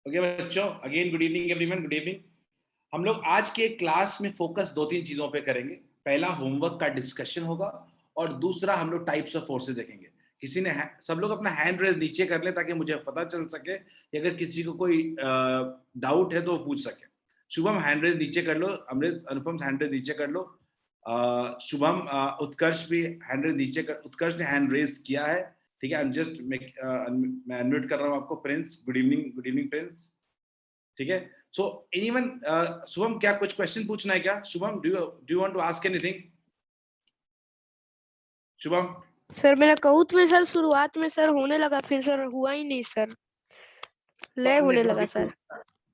Okay बच्चों, again good evening everyone, good evening. हम लोग आज के क्लास में फोकस दो तीन चीजों पे करेंगे। पहला होमवर्क का डिस्कशन होगा और दूसरा हम लोग टाइप्स ऑफ फोर्सेस देखेंगे। किसी ने सब लोग अपना हैंड रेज नीचे कर ले ताकि मुझे पता चल सके कि अगर किसी को कोई डाउट है तो वो पूछ सके। शुभम हैंड रेज नीचे कर लो, अमृत अनुपम हैंड रेज नीचे कर लो, शुभम उत्कर्ष भी हैंड रेज नीचे कर, उत्कर्ष ने हैंड रेज किया है, ठीक है। मैं अनम्यूट कर रहा हूँ आपको। प्रिंस, गुड इवनिंग प्रिंस, ठीक है। सो एनीवन, शुभम क्या कुछ क्वेश्चन पूछना है क्या? Shubham, do you want to ask anything? Shubham sir मेरा कहूत में सर शुरुआत में सर होने लगा, फिर सर हुआ ही नहीं सर, लैग होने लगा सर।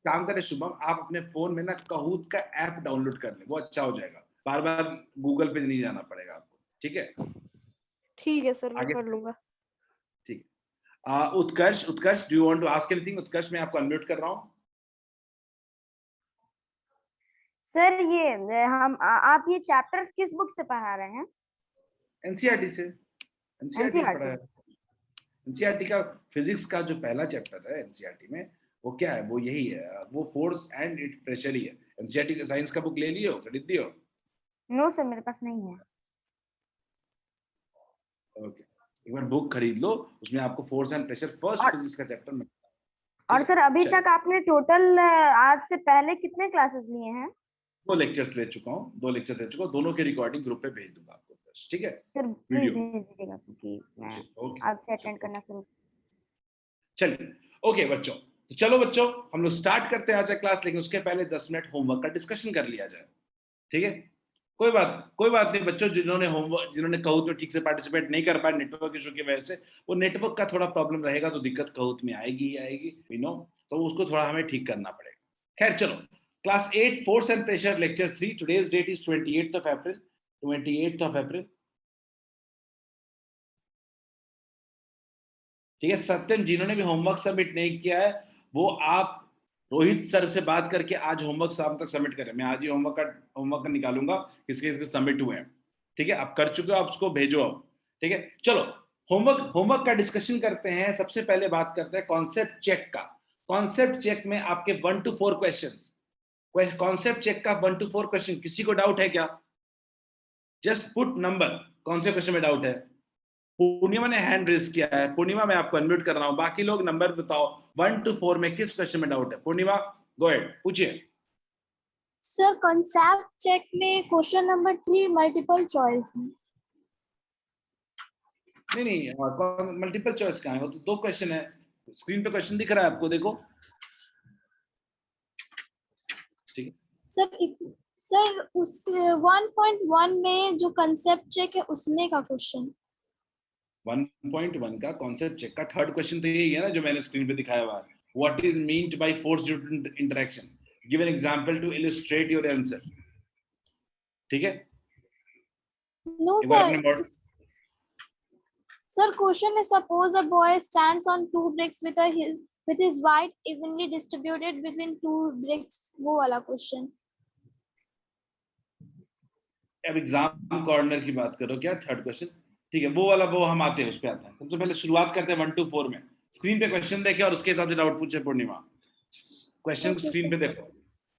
काम करें शुभम, आप अपने फोन में ना कहूत का ऐप डाउनलोड कर लें, वो अच्छा हो जाएगा। बार बार गूगल पे नहीं जाना पड़ेगा आपको, ठीक है? ठीक है सर, मैं कर लूंगा। ठीक है। Utkarsh, do you want to ask anything? Utkarsh, मैं आपको अनम्यूट कर रहा हूँ। सर ये आप ये चैप्टर्स किस बुक से पढ़ा रहे हैं? एनसीईआरटी से। एनसीईआरटी पढ़ा है। एनसीईआरटी का फिजिक्स का जो पहला चैप्टर है एनसीईआरटी में, वो क्या है? वो यही है, वो फोर्स एंड इट प्रेशर ही है। एनसीईआरटी का साइंस का बुक ले लियो, खरीद लियो? नो सर, मेरे पास नहीं है। ओके, एक बार बुक खरीद लो, उसमें आपको force and pressure first physics का चैप्टर में। और सर अभी तक आपने टोटल आज से पहले कितने क्लासेस लिए हैं? 2 लेक्चर्स ले चुका हूँ, 2 लेक्चर ले चुका हूँ। दोनों की रिकॉर्डिंग ग्रुप पे भेज दूंगा आपको, ठीक है? सर प्लीज भेज दीजिएगा क्योंकि मैं आज से अटेंड करना शुरू। चलिए ओके बच्चों, तो चलो बच्चों हम लोग स्टार्ट करते हैं आज का क्लास, लेकिन उसके पहले 10 मिनट होमवर्क का डिस्कशन कर लिया जाए, ठीक है? कोई बात नहीं बच्चों, जिन्होंने कहूत में ठीक से पार्टिसिपेट नहीं कर पाए नेटवर्क इशू की वजह से, वो नेटवर्क का थोड़ा प्रॉब्लम रहेगा तो दिक्कत कहूत में आएगी ही आएगी, वी नो, तो उसको थोड़ा हमें ठीक करना पड़ेगा। खैर चलो, class 8 force and pressure lecture 3, today's date is 28th of April, 28th of April, ठीक है। सत्यम, जिन्होंने भी होमवर्क सबमिट नहीं किया है वो आप रोहित सर से बात करके आज होमवर्क शाम तक सबमिट करें। मैं आज ही होमवर्क का निकालूंगा किसके सबमिट हुए हैं, ठीक है? आप कर चुके हो, आप उसको भेजो अब, ठीक है? चलो होमवर्क का डिस्कशन करते हैं। सबसे पहले बात करते हैं कॉन्सेप्ट चेक का। कॉन्सेप्ट चेक में आपके 1 to 4 क्वेश्चंस, कॉन्सेप्ट चेक का 1 to 4 क्वेश्चन। किसी को डाउट है क्या? जस्ट पुट नंबर, कौन से क्वेश्चन में डाउट है? पूर्णिमा ने हैंड रेज किया है। पूर्णिमा, मैं आपको अनम्यूट कर रहा हूं, बाकी लोग नंबर बताओ 1 to 4 में किस क्वेश्चन में डाउट है? पूर्णिमा गो अहेड, पूछिए। सर कॉन्सेप्ट चेक में क्वेश्चन नंबर 3 मल्टीपल चॉइस है। नहीं, मल्टीपल चॉइस कहाँ है? वो तो 2 क्वेश्चन है, स्क्रीन पे क्वेश्चन दिख रहा है आपको, देखो, ठीक है? सर उस 1.1 में जो कॉन्सेप्ट चेक है उसमें का क्वेश्चन 1.1 का कॉन्सेप्ट चेक का थर्ड क्वेश्चन तो यही है ना जो मैंने स्क्रीन पे दिखाया हुआ है। What is meant by force due to interaction, give an example to illustrate your answer, ठीक है? No sir question is suppose a boy stands on 2 bricks with his weight evenly distributed between 2 bricks, वो वाला question. अब exam corner की बात करो क्या? Third question, ठीक है, वो वाला, वो हम आते हैं, उस पे आते हैं। सबसे पहले शुरुआत करते हैं 1 to 4 में। स्क्रीन पे क्वेश्चन देखे और उसके हिसाब से डाउट पूछे। पूर्णिमा, क्वेश्चन स्क्रीन पे देखो।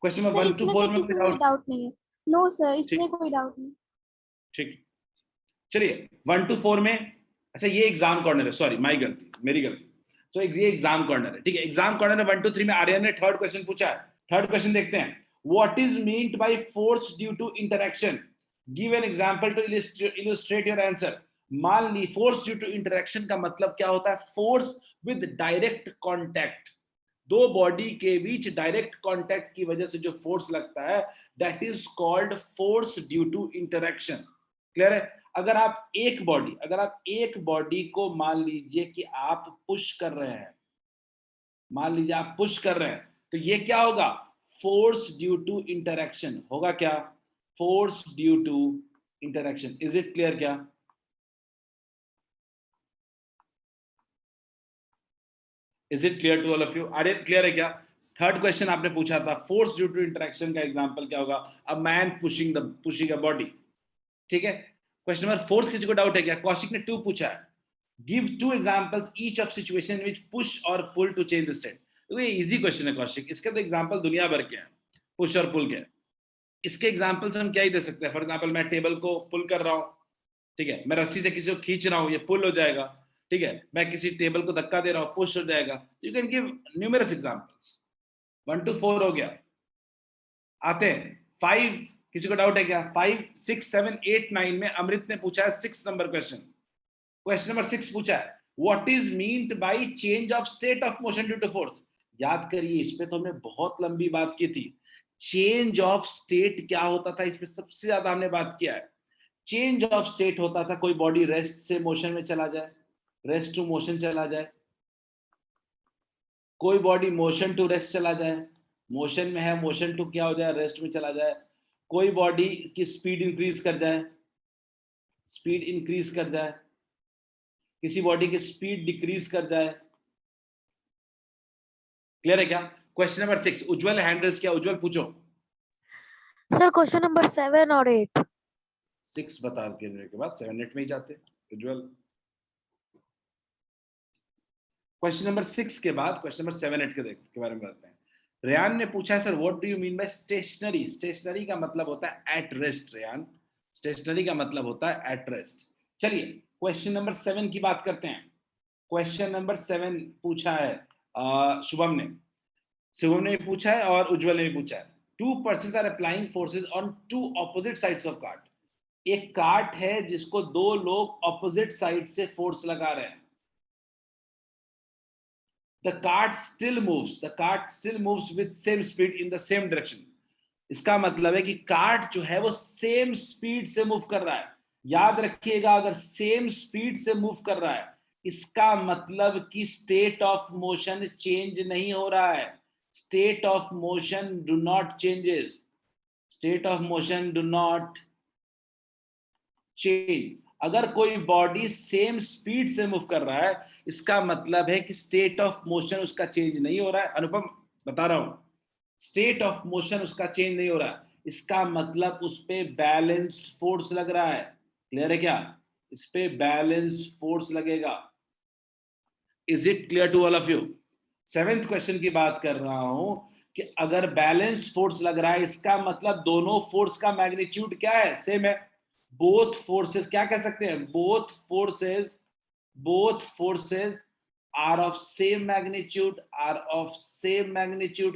क्वेश्चन में 1 to 4 में कोई डाउट नहीं है। नो सर, इसमें कोई डाउट नहीं। ठीक, चलिए 1 to 4 में, अच्छा ये एग्जाम कॉर्नर है, सॉरी मेरी गलती। तो ये एग्जाम कॉर्नर है, ठीक है। एग्जाम कॉर्नर में 1 to 3 में आर्यन ने थर्ड क्वेश्चन पूछा है। थर्ड क्वेश्चन देखते हैं। What is meant by force due to interaction, give an example to illustrate your answer. मान ली फोर्स ड्यू टू इंटरेक्शन का मतलब क्या होता है? फोर्स विद डायरेक्ट कांटेक्ट, दो बॉडी के बीच डायरेक्ट कांटेक्ट की वजह से जो फोर्स लगता है, that is called force due to interaction. Clear है? अगर आप एक बॉडी को मान लीजिए कि आप पुश कर रहे हैं, तो ये क्या होगा? फोर्स ड्यू टू इंटरेक्शन होगा। क्या? Force due to interaction. Is it clear? क्या is it clear to all of you? Are it clear है क्या? थर्ड क्वेश्चन आपने पूछा था, फोर्स ड्यू टू इंटरेक्शन का एग्जांपल क्या होगा? A man pushing a body, ठीक है। क्वेश्चन नंबर 4 किसी को डाउट है क्या? कौशिक ने 2 पूछा है। Give 2 examples each of situation which push और पुल टू चेंज द स्टेट। तो ये इजी क्वेश्चन है कौशिक, इसके तो एग्जांपल दुनिया भर के हैं, पुश और पुल के। इसके एग्जांपल्स हम क्या ही दे सकते हैं। फॉर एग्जांपल मैं टेबल को पुल कर रहा हूँ, ठीक है, मैं रस्सी से किसी को खींच रहा हूँ, ये पुल हो जाएगा, ठीक है, मैं किसी टेबल को धक्का दे रहा हूँ, पुश हो जाएगा। You can give numerous examples. 1 to 4 हो गया। आते हैं 5, किसी को डाउट है क्या? 5, 6, 7, 8, 9 में अमृत ने पूछा है 6 नंबर क्वेश्चन। क्वेश्चन नंबर 6 पूछा है, what is meant by change of state of motion due to force. याद करिए, इस पे तो हमने बहुत लंबी बात की थी। चेंज ऑफ स्टेट क्या होता था, इस पे सबसे ज्यादा हमने बात किया है। चेंज ऑफ स्टेट होता था कोई बॉडी रेस्ट से मोशन में चला जाए, रेस्ट टू मोशन चला जाए, कोई बॉडी मोशन टू रेस्ट चला जाए, मोशन में है मोशन टू क्या हो जाए, रेस्ट में चला जाए, कोई बॉडी की स्पीड इंक्रीज कर जाए, स्पीड इंक्रीज कर जाए, किसी बॉडी की स्पीड डिक्रीज कर जाए। क्लियर है क्या? क्वेश्चन नंबर 6, उज्जवल हैंड रेज किया, उज्जवल पूछो। सर क्वेश्चन नंबर 7 और 8। 6 बता के बाद 7, 8 में ही जाते उज्जवल। क्वेश्चन नंबर 6 के बाद क्वेश्चन नंबर 7, 8 के बारे में बताते हैं। रेयान ने पूछा है, sir what do you mean by stationary. Stationary का मतलब होता है एट रेस्ट। रेयान, स्टेशनरी का मतलब होता है एट रेस्ट। चलिए क्वेश्चन नंबर 7 की बात करते हैं। क्वेश्चन नंबर 7 पूछा है शुभम ने पूछा है और उज्जवल ने भी पूछा है। 2 persons are applying forces on 2 opposite sides of cart। एक कार्ट है जिसको 2 लोग ऑपोजिट साइड से फोर्स लगा रहे हैं। The cart still moves with same speed in the same direction। इसका मतलब है कि कार्ट जो है वो सेम स्पीड से मूव कर रहा है। याद रखिएगा, अगर सेम स्पीड से मूव कर रहा है, इसका मतलब कि स्टेट ऑफ मोशन चेंज नहीं हो रहा है। State of motion do not changes, state of motion do not change. अगर कोई बॉडी सेम स्पीड से मूव कर रहा है, इसका मतलब है कि स्टेट ऑफ मोशन उसका चेंज नहीं हो रहा है। अनुपम बता रहा हूं, स्टेट ऑफ मोशन उसका चेंज नहीं हो रहा है, इसका मतलब उस पे बैलेंस्ड फोर्स लग रहा है। क्लियर है क्या? इस पे बैलेंस्ड फोर्स लगेगा। Is it clear to all of you? 7th question की बात कर रहा हूं कि अगर बैलेंस्ड फोर्स लग रहा है, इसका मतलब दोनों फोर्स का मैग्नीट्यूड क्या है? सेम है। बोथ फोर्सेस, क्या कह सकते हैं? Both forces are of same magnitude,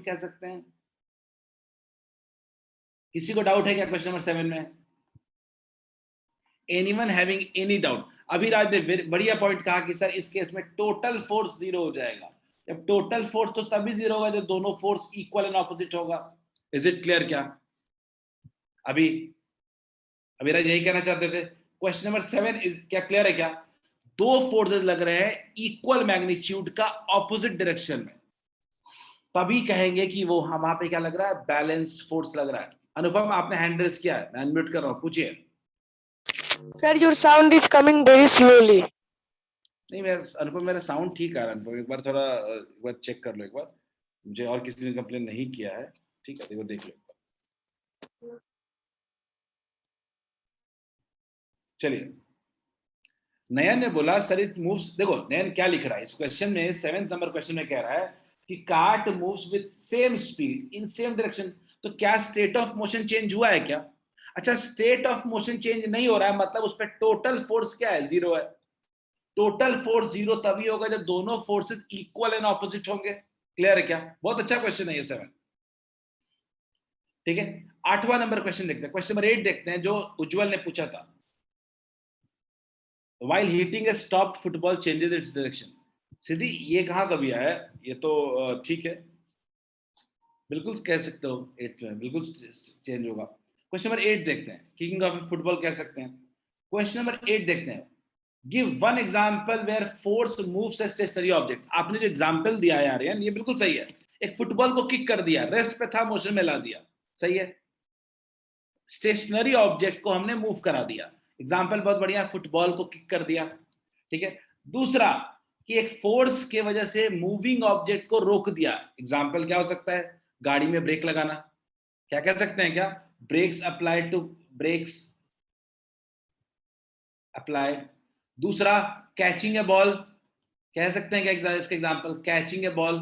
कह सकते हैं। किसी को डाउट है क्या क्वेश्चन नंबर 7 में? Anyone having any doubt? Abhiraj ने बढ़िया पॉइंट कहा कि सर इस केस में टोटल फोर्स 0 हो जाएगा। जब टोटल फोर्स तो तभी 0 होगा जब दोनों फोर्स इक्वल एंड ऑपोजिट होगा। इज इट क्लियर क्या? अभिराज यही कहना चाहते थे। क्वेश्चन नंबर 7 क्या क्लियर है क्या? 2 फोर्सेस लग रहे हैं इक्वल मैग्नीट्यूड का ऑपोजिट डायरेक्शन में, तभी कहेंगे कि वो वहां पे क्या लग रहा है? बैलेंस्ड फोर्स लग रहा है। अनुपम आपने हैंड रेज किया है, मैं अनम्यूट कर रहा हूं, पूछिए। Sir your sound is coming very slowly. नहीं, मैं अनुपम, मेरा साउंड ठीक आ रहा है अनुपम, एक बार थोड़ा एक बार चेक कर लो एक बार। मुझे और किसी ने कंप्लेन नहीं किया है, ठीक है, एक बार देख लो। चलिए, नयन ने बोला सर इट मूव्स। देखो नयन क्या लिख रहा है इस क्वेश्चन में, 7th नंबर क्वेश्चन में कह रहा है कि cart moves with same speed in same direction. तो क्या स्टेट ऑफ मोशन चेंज हुआ है क्या? अच्छा, स्टेट ऑफ मोशन चेंज नहीं हो रहा है, मतलब उस पर टोटल फोर्स क्या है? 0 है। टोटल फोर्स 0 तभी होगा जब दोनों फोर्सेस इक्वल एंड ऑपोजिट होंगे। क्लियर है क्या? बहुत अच्छा क्वेश्चन है ये 7। ठीक है, 8वां नंबर क्वेश्चन देखते हैं। क्वेश्चन नंबर 8 देखते हैं जो उज्जवल ने पूछा था। While hitting a stopped football changes its direction। सिद्धि ये कहाँ कभी आया? ये तो ठीक है, बिल्कुल कह सकते हो 8 में बिल्कुल चेंज होगा। क्वेश्चन नंबर 8 देखते हैं, किकिंग ऑफ फुटबॉल कह सकते हैं। क्वेश्चन नंबर 8 देखते हैं, give one example where force moves a stationary object. आपने जो एग्जांपल दिया है यार, ये बिल्कुल सही है। एक फुटबॉल को किक कर दिया, रेस्ट पे था, मोशन में ला दिया, सही है। स्टेशनरी ऑब्जेक्ट को हमने मूव करा दिया, एग्जाम्पल बहुत बढ़िया, फुटबॉल को किक कर दिया, ठीक है। दूसरा कि एक फोर्स के वजह से मूविंग ऑब्जेक्ट को रोक दिया, एग्जाम्पल क्या हो सकता है? गाड़ी में ब्रेक लगाना, क्या कह सकते हैं? क्या brakes applied to brakes applied. दूसरा कैचिंग ए बॉल, कह सकते हैं क्या इसका example? Catching a ball.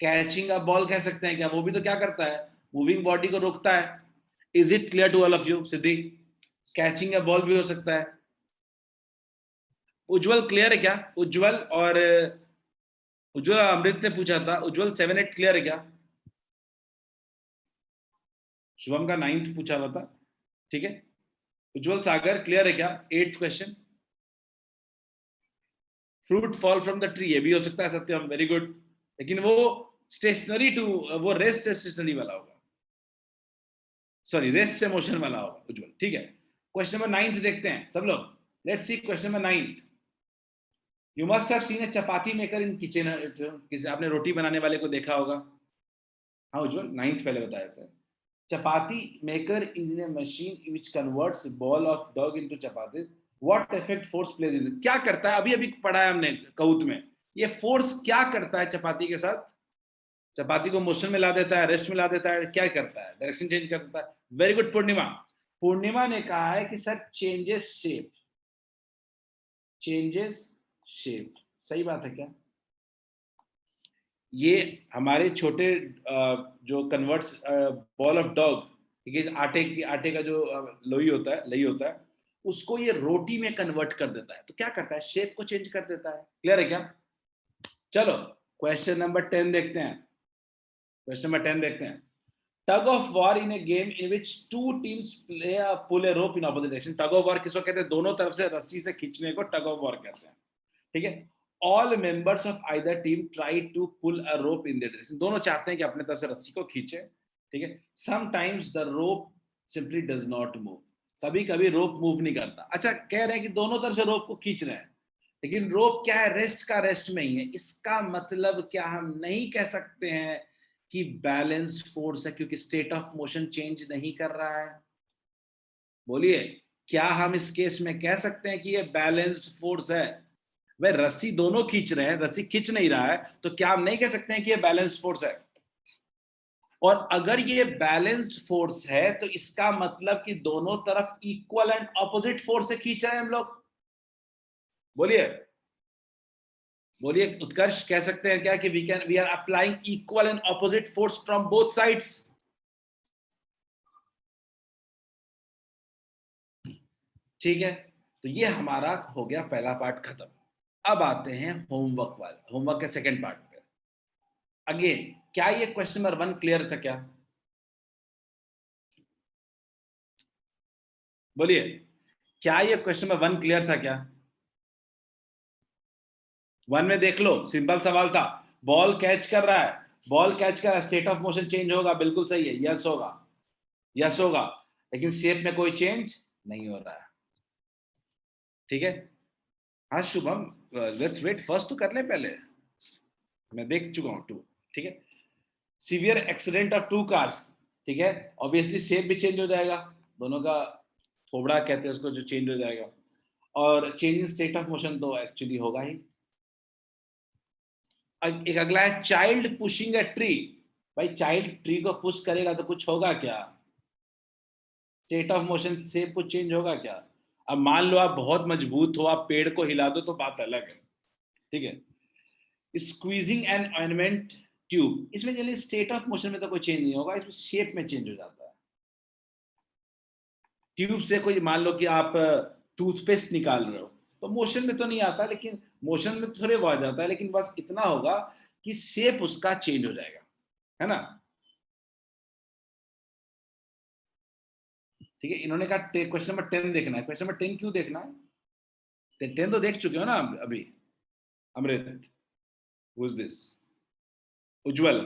Catching a ball कह सकते हैं क्या? वो भी तो क्या करता है, मूविंग बॉडी को रोकता है। Is it clear to all of you? Siddhi, catching a ball भी हो सकता है। उज्जवल क्लियर है क्या? उज्जवल और उज्जवल, अमृत ने पूछा था, उज्जवल 7-8 क्लियर है क्या? शुभम का 9th पूछा हुआ था, ठीक है। उज्जवल सागर क्लियर है क्या? 8th question. Fruit fall from the tree, ये भी हो सकता है सत्यम, वेरी गुड, लेकिन वो स्टेशनरी टू, वो रेस्ट से स्टेशनरी वाला होगा, सॉरी रेस्ट से मोशन वाला होगा उज्जवल, ठीक है। क्वेश्चन नंबर 9 देखते हैं सब लोग, let's see question number 9। You must have seen a chapati maker in kitchen, किसी आपने रोटी बनाने वाले को देखा होगा। हाँ उज्जवल, 9th पहले बताया था। Chapati maker is in a machine which converts ball of dough into chapati, what effect force plays in, क्या करता है, अभी अभी पढ़ा है हमने कऊत में, ये फोर्स क्या करता है चपाती के साथ? चपाती को मोशन में ला देता है, रेस्ट में ला देता है, क्या करता है, डायरेक्शन चेंज कर देता है। वेरी गुड पूर्णिमा। पूर्णिमा ने कहा है कि sir changes shape, changes shape, सही बात है क्या? ये हमारे छोटे जो कन्वर्ट्स बॉल ऑफ डॉग, ठीक है, आटे का जो लोई होता है, लई होता है, उसको ये रोटी में कन्वर्ट कर देता है। तो क्या करता है, शेप को चेंज कर देता है। क्लियर है क्या? चलो क्वेश्चन नंबर 10 देखते हैं। क्वेश्चन नंबर 10 देखते हैं। Tug of war in a game in which two teams play pull a rope in opposite direction. Tug of war किसको कहते हैं? दोनों तरफ से रस्सी से खींचने को टग ऑफ वॉर कहते हैं, ठीक है। All members of either team try to pull a rope in their direction, दोनों चाहते हैं कि अपने तरफ से रस्सी को खींचे, ठीक है। Sometimes the rope simply does not move, कभी कभी रोप मूव नहीं करता। अच्छा, कह रहे हैं कि दोनों तरफ से रोप को खींच रहे हैं, लेकिन रोप क्या है, रेस्ट का रेस्ट में ही है। इसका मतलब क्या हम नहीं कह सकते हैं कि बैलेंस फोर्स है, क्योंकि स्टेट ऑफ मोशन चेंज नहीं कर रहा है? बोलिए, क्या हम इस केस में कह सकते हैं कि ये बैलेंस फोर्स है? वह रस्सी दोनों खींच रहे हैं, रस्सी खींच नहीं रहा है, तो क्या हम नहीं कह सकते हैं कि ये बैलेंस फोर्स है? और अगर ये बैलेंस्ड फोर्स है तो इसका मतलब कि दोनों तरफ इक्वल एंड ऑपोजिट फोर्स से खींच रहे हैं हम लोग। बोलिए, बोलिए उत्कर्ष, कह सकते हैं क्या कि we are applying equal and opposite force from both sides? ठीक है, तो ये हमारा हो गया पहला पार्ट खत्म। अब आते हैं होमवर्क वाले, होमवर्क के सेकंड पार्ट पे। अगेन, क्या ये क्वेश्चन नंबर 1 क्लियर था क्या? बोलिए, क्या ये क्वेश्चन नंबर 1 क्लियर था क्या? 1 में देख लो, सिंपल सवाल था, बॉल कैच कर रहा है, बॉल कैच कर रहा है, स्टेट ऑफ मोशन चेंज होगा, बिल्कुल सही है, यस होगा, यस होगा, लेकिन शेप में कोई चेंज नहीं हो रहा है, ठीक है। हाँ शुभम, लेट्स वेट, फर्स्ट तो कर ले पहले, मैं देख चुका हूं 2, ठीक है। सीवियर एक्सीडेंट ऑफ 2 कार्स, ठीक है, ऑब्वियसली शेप भी चेंज हो जाएगा, दोनों का थोबड़ा कहते हैं उसको, जो चेंज हो जाएगा, और change in state of motion तो एक्चुअली होगा ही। एक अगला है चाइल्ड पुशिंग अ ट्री। भाई चाइल्ड ट्री को पुश करेगा तो कुछ होगा क्या? स्टेट ऑफ मोशन से कुछ चेंज होगा क्या? अब मान लो आप बहुत मजबूत हो, आप पेड़ को हिला दो तो बात अलग है, ठीक है। स्क्वीजिंग एन ऑइंटमेंट ट्यूब, इसमें चलिए स्टेट ऑफ मोशन में तो कोई चेंज नहीं होगा, इसमें शेप में चेंज हो जाता है। ट्यूब से कोई, मान लो कि आप टूथपेस्ट निकाल रहे हो, तो मोशन में तो नहीं आता, लेकिन मोशन में थोड़े वो आ जाता है, लेकिन बस इतना होगा कि शेप उसका चेंज हो जाएगा, है ना। ठीक है, इन्होंने कहा क्वेश्चन नंबर 10 देखना है। क्वेश्चन नंबर 10 क्यों देखना है? 10 तो देख चुके हो ना अभी। अमृत, हु इज दिस? उज्जवल,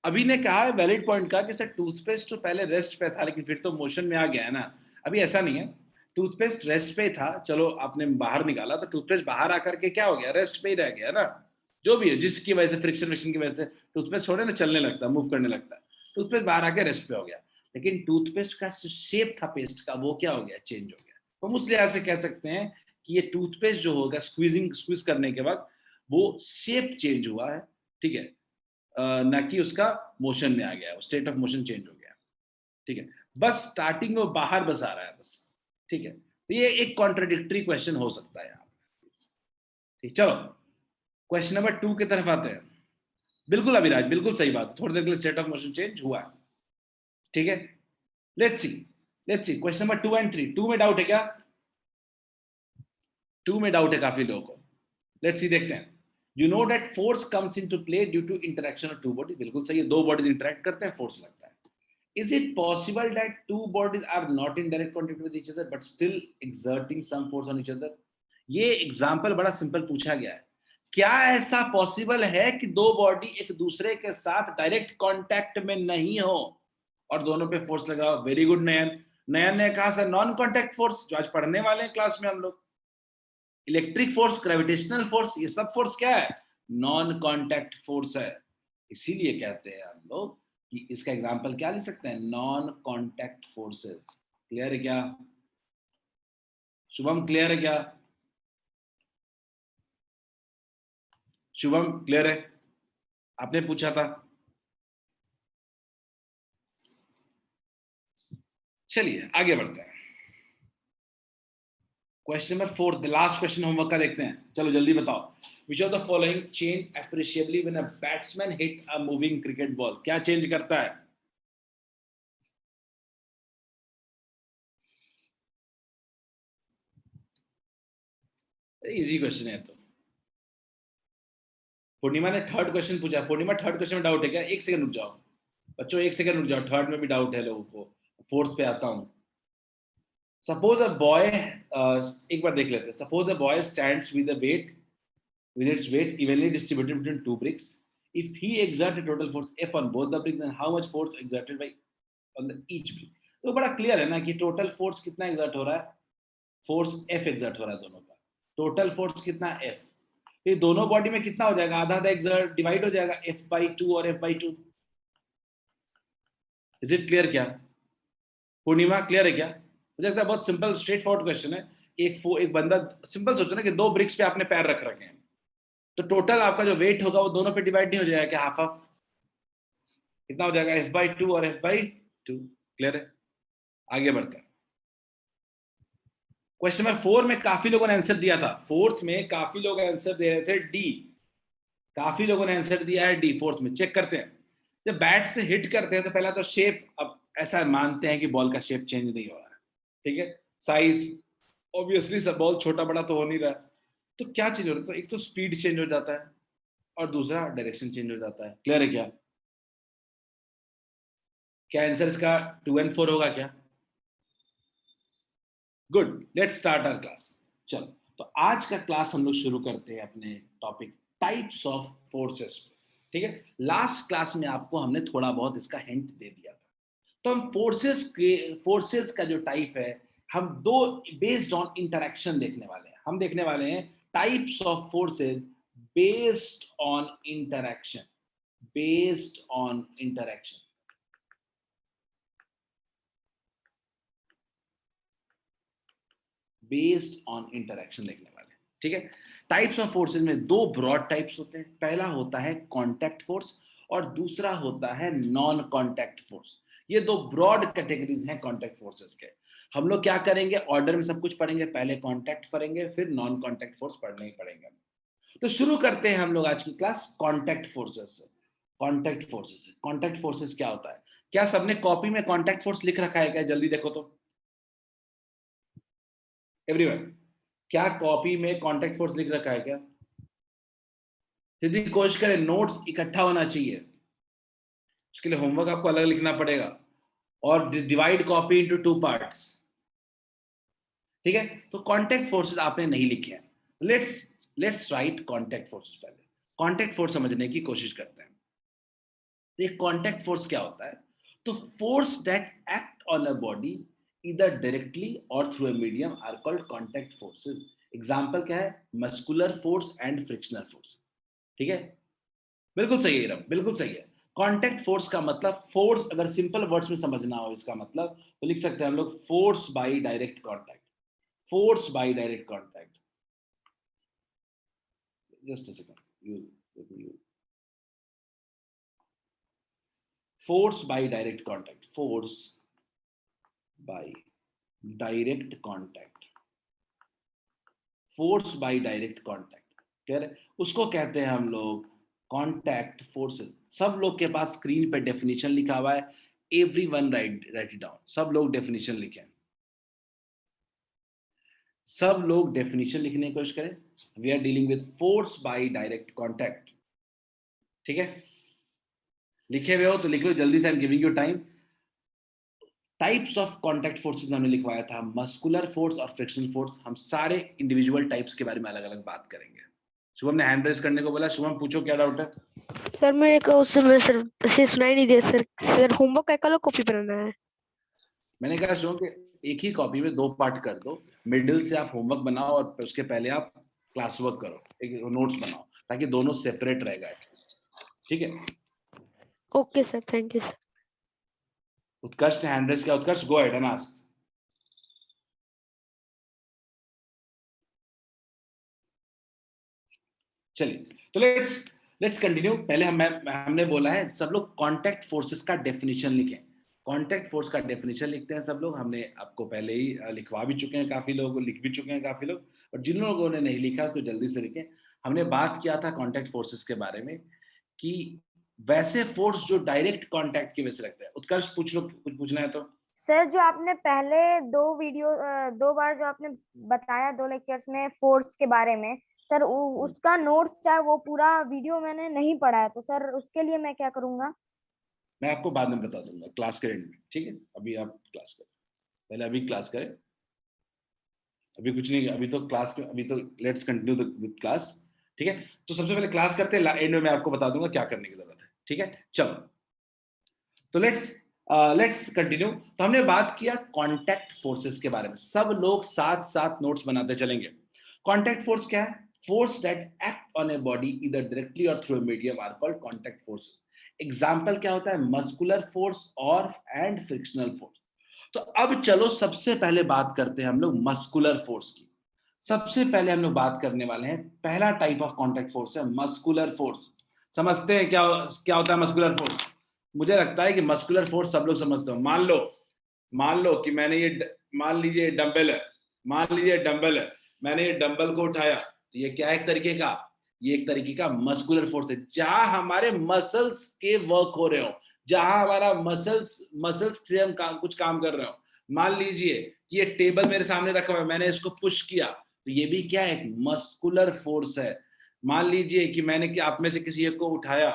अभी ने कहा है वैलिड पॉइंट का कि सर टूथपेस्ट तो पहले रेस्ट पे था, लेकिन फिर तो मोशन में आ गया है ना। अभी ऐसा नहीं है, टूथपेस्ट रेस्ट पे था, चलो आपने बाहर निकाला तो टूथपेस्ट बाहर आकर के क्या हो गया, रेस्ट पे ही रह गया ना। जो भी है, जिसकी वजह से फ्रिक्शन की वजह से टूथपेस्ट थोड़े ना चलने लगता, मूव करने लगता है, टूथपेस्ट बाहर आके रेस्ट पे हो गया, लेकिन टूथपेस्ट का शेप था पेस्ट का, वो क्या हो गया, चेंज हो गया। तो हम उस लिहाज से कह सकते हैं कि ये टूथपेस्ट जो होगा स्क्वीज करने के बाद वो शेप चेंज हुआ है, ठीक है, ना कि उसका मोशन में आ गया, स्टेट ऑफ मोशन चेंज हो गया, ठीक है। बस स्टार्टिंग में बाहर बस आ रहा है बस, ठीक है। तो ये एक कॉन्ट्राडिक्टरी क्वेश्चन हो सकता है यहाँ। ठीक, चलो क्वेश्चन नंबर 2 की तरफ आते हैं। बिल्कुल अभिराज, बिल्कुल सही बात, थोड़ी देर के लिए स्टेट ऑफ मोशन चेंज हुआ है, ठीक है। Let's see question number 2 and 3। 2 में डाउट है क्या? 2 में डाउट है काफी लोगों को। लेट्स सी, देखते हैं। You know that force comes into play due to interaction of two bodies. बिल्कुल सही है, दो बॉडीज इंटरेक्ट करते हैं, फोर्स लगता है। Is it possible that two bodies are not in direct contact with each other but still exerting some force on each other? ये example बड़ा सिंपल पूछा गया है। क्या ऐसा पॉसिबल है कि दो बॉडी एक दूसरे के साथ डायरेक्ट कांटेक्ट में नहीं हो और दोनों पे फोर्स लगा? वेरी गुड नयन। नयन ने कहा सर नॉन कांटेक्ट फोर्स, जो आज पढ़ने वाले हैं क्लास में हम लोग। इलेक्ट्रिक फोर्स, ग्रेविटेशनल फोर्स, ये सब फोर्स क्या है? नॉन कांटेक्ट फोर्स है। इसीलिए कहते हैं हम लोग कि इसका एग्जांपल क्या ले सकते हैं? Non contact forces. क्लियर है क्या? शुभम क्लियर है क्या? शुभम क्लियर है? आपने पूछा था। चलिए आगे बढ़ते हैं। Question number 4, the last question homework का देखते हैं। चलो जल्दी बताओ। Which of the following change appreciably when a batsman hit a moving cricket ball? क्या चेंज करता है? इजी क्वेश्चन है तो। पूर्णिमा ने थर्ड क्वेश्चन पूछा। पूर्णिमा थर्ड क्वेश्चन में डाउट है क्या? एक सेकंड रुक जाओ बच्चों, एक सेकंड रुक जाओ। थर्ड में भी डाउट है लोगों को, फोर्थ पे आता हूं। सपोज अ बॉय, एक बार देख लेते हैं। Suppose a boy stands with its weight evenly distributed between two bricks. If he exerted total force F on both the bricks, then how much force exerted by on the each brick? तो बड़ा clear है ना कि total force कितना exert हो रहा है? Force F exert हो रहा है दोनों का। टोटल फोर्स कितना? F। ये दोनों बॉडी में कितना हो जाएगा? आधा आधा एग्जर्ट डिवाइड हो जाएगा, F/2 और F/2। इज इट क्लियर क्या? पूर्णिमा क्लियर है क्या? मुझे लगता है बहुत सिंपल स्ट्रेट फॉरवर्ड क्वेश्चन है। एक बंदा, सिंपल सोचो ना कि दो ब्रिक्स पे आपने पैर रख रखे हैं, तो टोटल आपका जो वेट होगा वो दोनों पे डिवाइड नहीं हो जाएगा क्या? Half half. कितना हो जाएगा? F/2 और F/2। क्लियर है? आगे बढ़ते हैं। क्वेश्चन नंबर 4 में काफी लोगों ने आंसर दिया था। फोर्थ में काफी लोग आंसर दे रहे थे डी। काफी लोगों ने आंसर दिया है डी। फोर्थ में चेक करते हैं। जब बैट से हिट करते हैं तो पहला तो शेप, अब ऐसा मानते हैं कि बॉल का शेप चेंज नहीं हो रहा है, ठीक है। साइज ऑब्वियसली सब बॉल छोटा बड़ा तो हो नहीं रहा है, तो क्या चेंज हो रहा है? तो एक तो स्पीड चेंज हो जाता है और दूसरा डायरेक्शन चेंज हो जाता है। क्लियर है क्या? क्या आंसर इसका 2 and 4 होगा क्या? Good, let's start our class. चलो तो आज का क्लास हम लोग शुरू करते हैं अपने टॉपिक टाइप्स ऑफ फोर्सेस, ठीक है। लास्ट क्लास में आपको हमने थोड़ा बहुत इसका हिंट दे दिया था। तो हम फोर्सेस का जो टाइप है, हम दो बेस्ड ऑन इंटरेक्शन देखने वाले हैं। हम देखने वाले हैं types of forces based on interaction. Based on interaction, based on interaction देखने वाले, ठीक है। टाइप्स ऑफ फोर्सेस में दो ब्रॉड टाइप्स होते हैं। पहला होता है कांटेक्ट फोर्स और दूसरा होता है नॉन कांटेक्ट फोर्स। ये दो ब्रॉड कैटेगरीज हैं कांटेक्ट फोर्सेस के। हम लोग क्या करेंगे, ऑर्डर में सब कुछ पढ़ेंगे। पहले कांटेक्ट पढ़ेंगे, फिर नॉन कांटेक्ट फोर्स पढ़ने ही पड़ेंगे। तो शुरू करते हैं हम लोग आज की क्लास कांटेक्ट फोर्सेस से। कांटेक्ट फोर्सेस क्या होता है? क्या सबने कॉपी में कांटेक्ट फोर्स लिख रखा है क्या? जल्दी देखो तो एवरीवन, क्या कॉपी में कांटेक्ट फोर्स लिख रखा है क्या? सीधी कोशिश करें, नोट्स इकट्ठा होना चाहिए। उसके लिए होमवर्क आपको अलग लिखना पड़ेगा और डिवाइड कॉपी इनटू 2 पार्ट्स, ठीक है। तो कांटेक्ट फोर्सेस आपने नहीं लिखे हैं। Let's write contact forces. पहले कांटेक्ट फोर्स समझने की कोशिश करते हैं। तो ये कांटेक्ट फोर्स क्या होता है? तो force that act on a body either directly or through a medium are called contact forces. Example क्या है? Muscular force and frictional force, ठीक है। बिल्कुल सही है रब, बिल्कुल सही है। कांटेक्ट फोर्स का मतलब, फोर्स अगर सिंपल वर्ड्स में समझना हो इसका मतलब, तो लिख सकते हैं हम लोग force by direct contact. Force by direct contact. Just a second, force by direct contact. Force by direct contact. Force by direct contact. Clear है? उसको कहते हैं हम लोग कॉन्टैक्ट फोर्सेस। सब लोग के पास स्क्रीन पे डेफिनेशन लिखा हुआ है, एवरीवन राइट इट डाउन। सब लोग डेफिनेशन लिखें, सब लोग डेफिनेशन लिखने की कोशिश करें। We are dealing with force by direct contact, ठीक है? लिखे हुए हो तो लिख लो जल्दी से, I am giving you time. Types of contact forces हमने लिखवाया था, मस्कुलर फोर्स और फ्रिक्शनल फोर्स। हम सारे इंडिविजुअल टाइप्स के बारे में अलग अलग बात करेंगे। शुभम ने हैंड रेज करने को बोला। शुभम पूछो क्या डाउट है? सर मेरे को उस समय सर ऐसे सुनाई नहीं दे सर। सर होमवर्क का कलर कॉपी बनाना है। मैंने कहा शुभम कि एक ही कॉपी में 2 पार्ट कर दो, मिडिल से आप होमवर्क बनाओ और उसके पहले आप क्लास वर्क करो, एक नोट्स बनाओ, ताकि दोनों सेपरेट रहेगा एटलीस्ट, ठीक है? Okay sir, thank you sir. Utkarsh ने हैंड रेज किया। Utkarsh go ahead and ask. चलिए तो लेट्स कंटिन्यू। पहले हमने बोला है सब लोग कॉन्टैक्ट फोर्सेस का डेफिनेशन लिखें। कॉन्टैक्ट फोर्स का डेफिनेशन लिखते हैं सब लोग। हमने आपको पहले ही लिखवा भी चुके हैं, काफी लोग लिख भी चुके हैं काफी लोग, और जिन लोगों ने नहीं लिखा उसको जल्दी से लिखें। हमने बात किया था कॉन्टैक्ट फोर्सेस के बारे में कि वैसे फोर्स जो डायरेक्ट कॉन्टैक्ट की वजह से लगता है। उत्कर्ष पूछ लो, कुछ पूछना है तो। सर जो आपने पहले 2 बार जो आपने बताया 2 लेक्चर्स में फोर्स के बारे में, सर उसका नोट्स चाहे वो पूरा वीडियो मैंने नहीं पढ़ा है, तो सर उसके लिए मैं क्या करूंगा? मैं आपको बाद में बता दूंगा क्लास के एंड में, ठीक है? अभी आप क्लास करें, पहले अभी क्लास करें। अभी कुछ नहीं, अभी तो क्लास, अभी तो लेट्स कंटिन्यू विद क्लास, ठीक है? तो सबसे पहले क्लास करते हैं, एंड में मैं आपको बता दूंगा क्या करने की जरूरत है, ठीक है? चलो तो लेट्स कंटिन्यू। तो हमने बात किया कॉन्टैक्ट फोर्सेस के बारे में। सब लोग साथ साथ नोट्स बनाते चलेंगे। कॉन्टैक्ट फोर्स क्या है? Force that act on a body either directly or through a medium are called contact force. Example क्या होता है? मस्कुलर फोर्स और एंड फ्रिक्शनल फोर्स। तो अब चलो सबसे पहले बात करते हैं हम लोग मस्कुलर फोर्स की। सबसे पहले हम लोग बात करने वाले हैं, पहला टाइप ऑफ कॉन्टैक्ट फोर्स है मस्कुलर फोर्स। समझते हैं क्या क्या होता है मस्कुलर फोर्स? मुझे लगता है कि मस्कुलर फोर्स सब लोग समझते हो। मान लो कि मैंने ये, मान लीजिए डंबल है, मान लीजिए डंबल है, मैंने ये डंबल को उठाया, तो ये क्या है? एक तरीके का, ये एक तरीके का मस्कुलर फोर्स है, जहां हमारे मसल्स के वर्क हो रहे हो, जहां हमारा मसल्स से हम कुछ काम कर रहे हो। मान लीजिए कि ये टेबल मेरे सामने रखा हुआ है, मैंने इसको पुश किया, तो ये भी क्या है? एक मस्कुलर फोर्स है। मान लीजिए कि मैंने कि आप में से किसी एक को उठाया,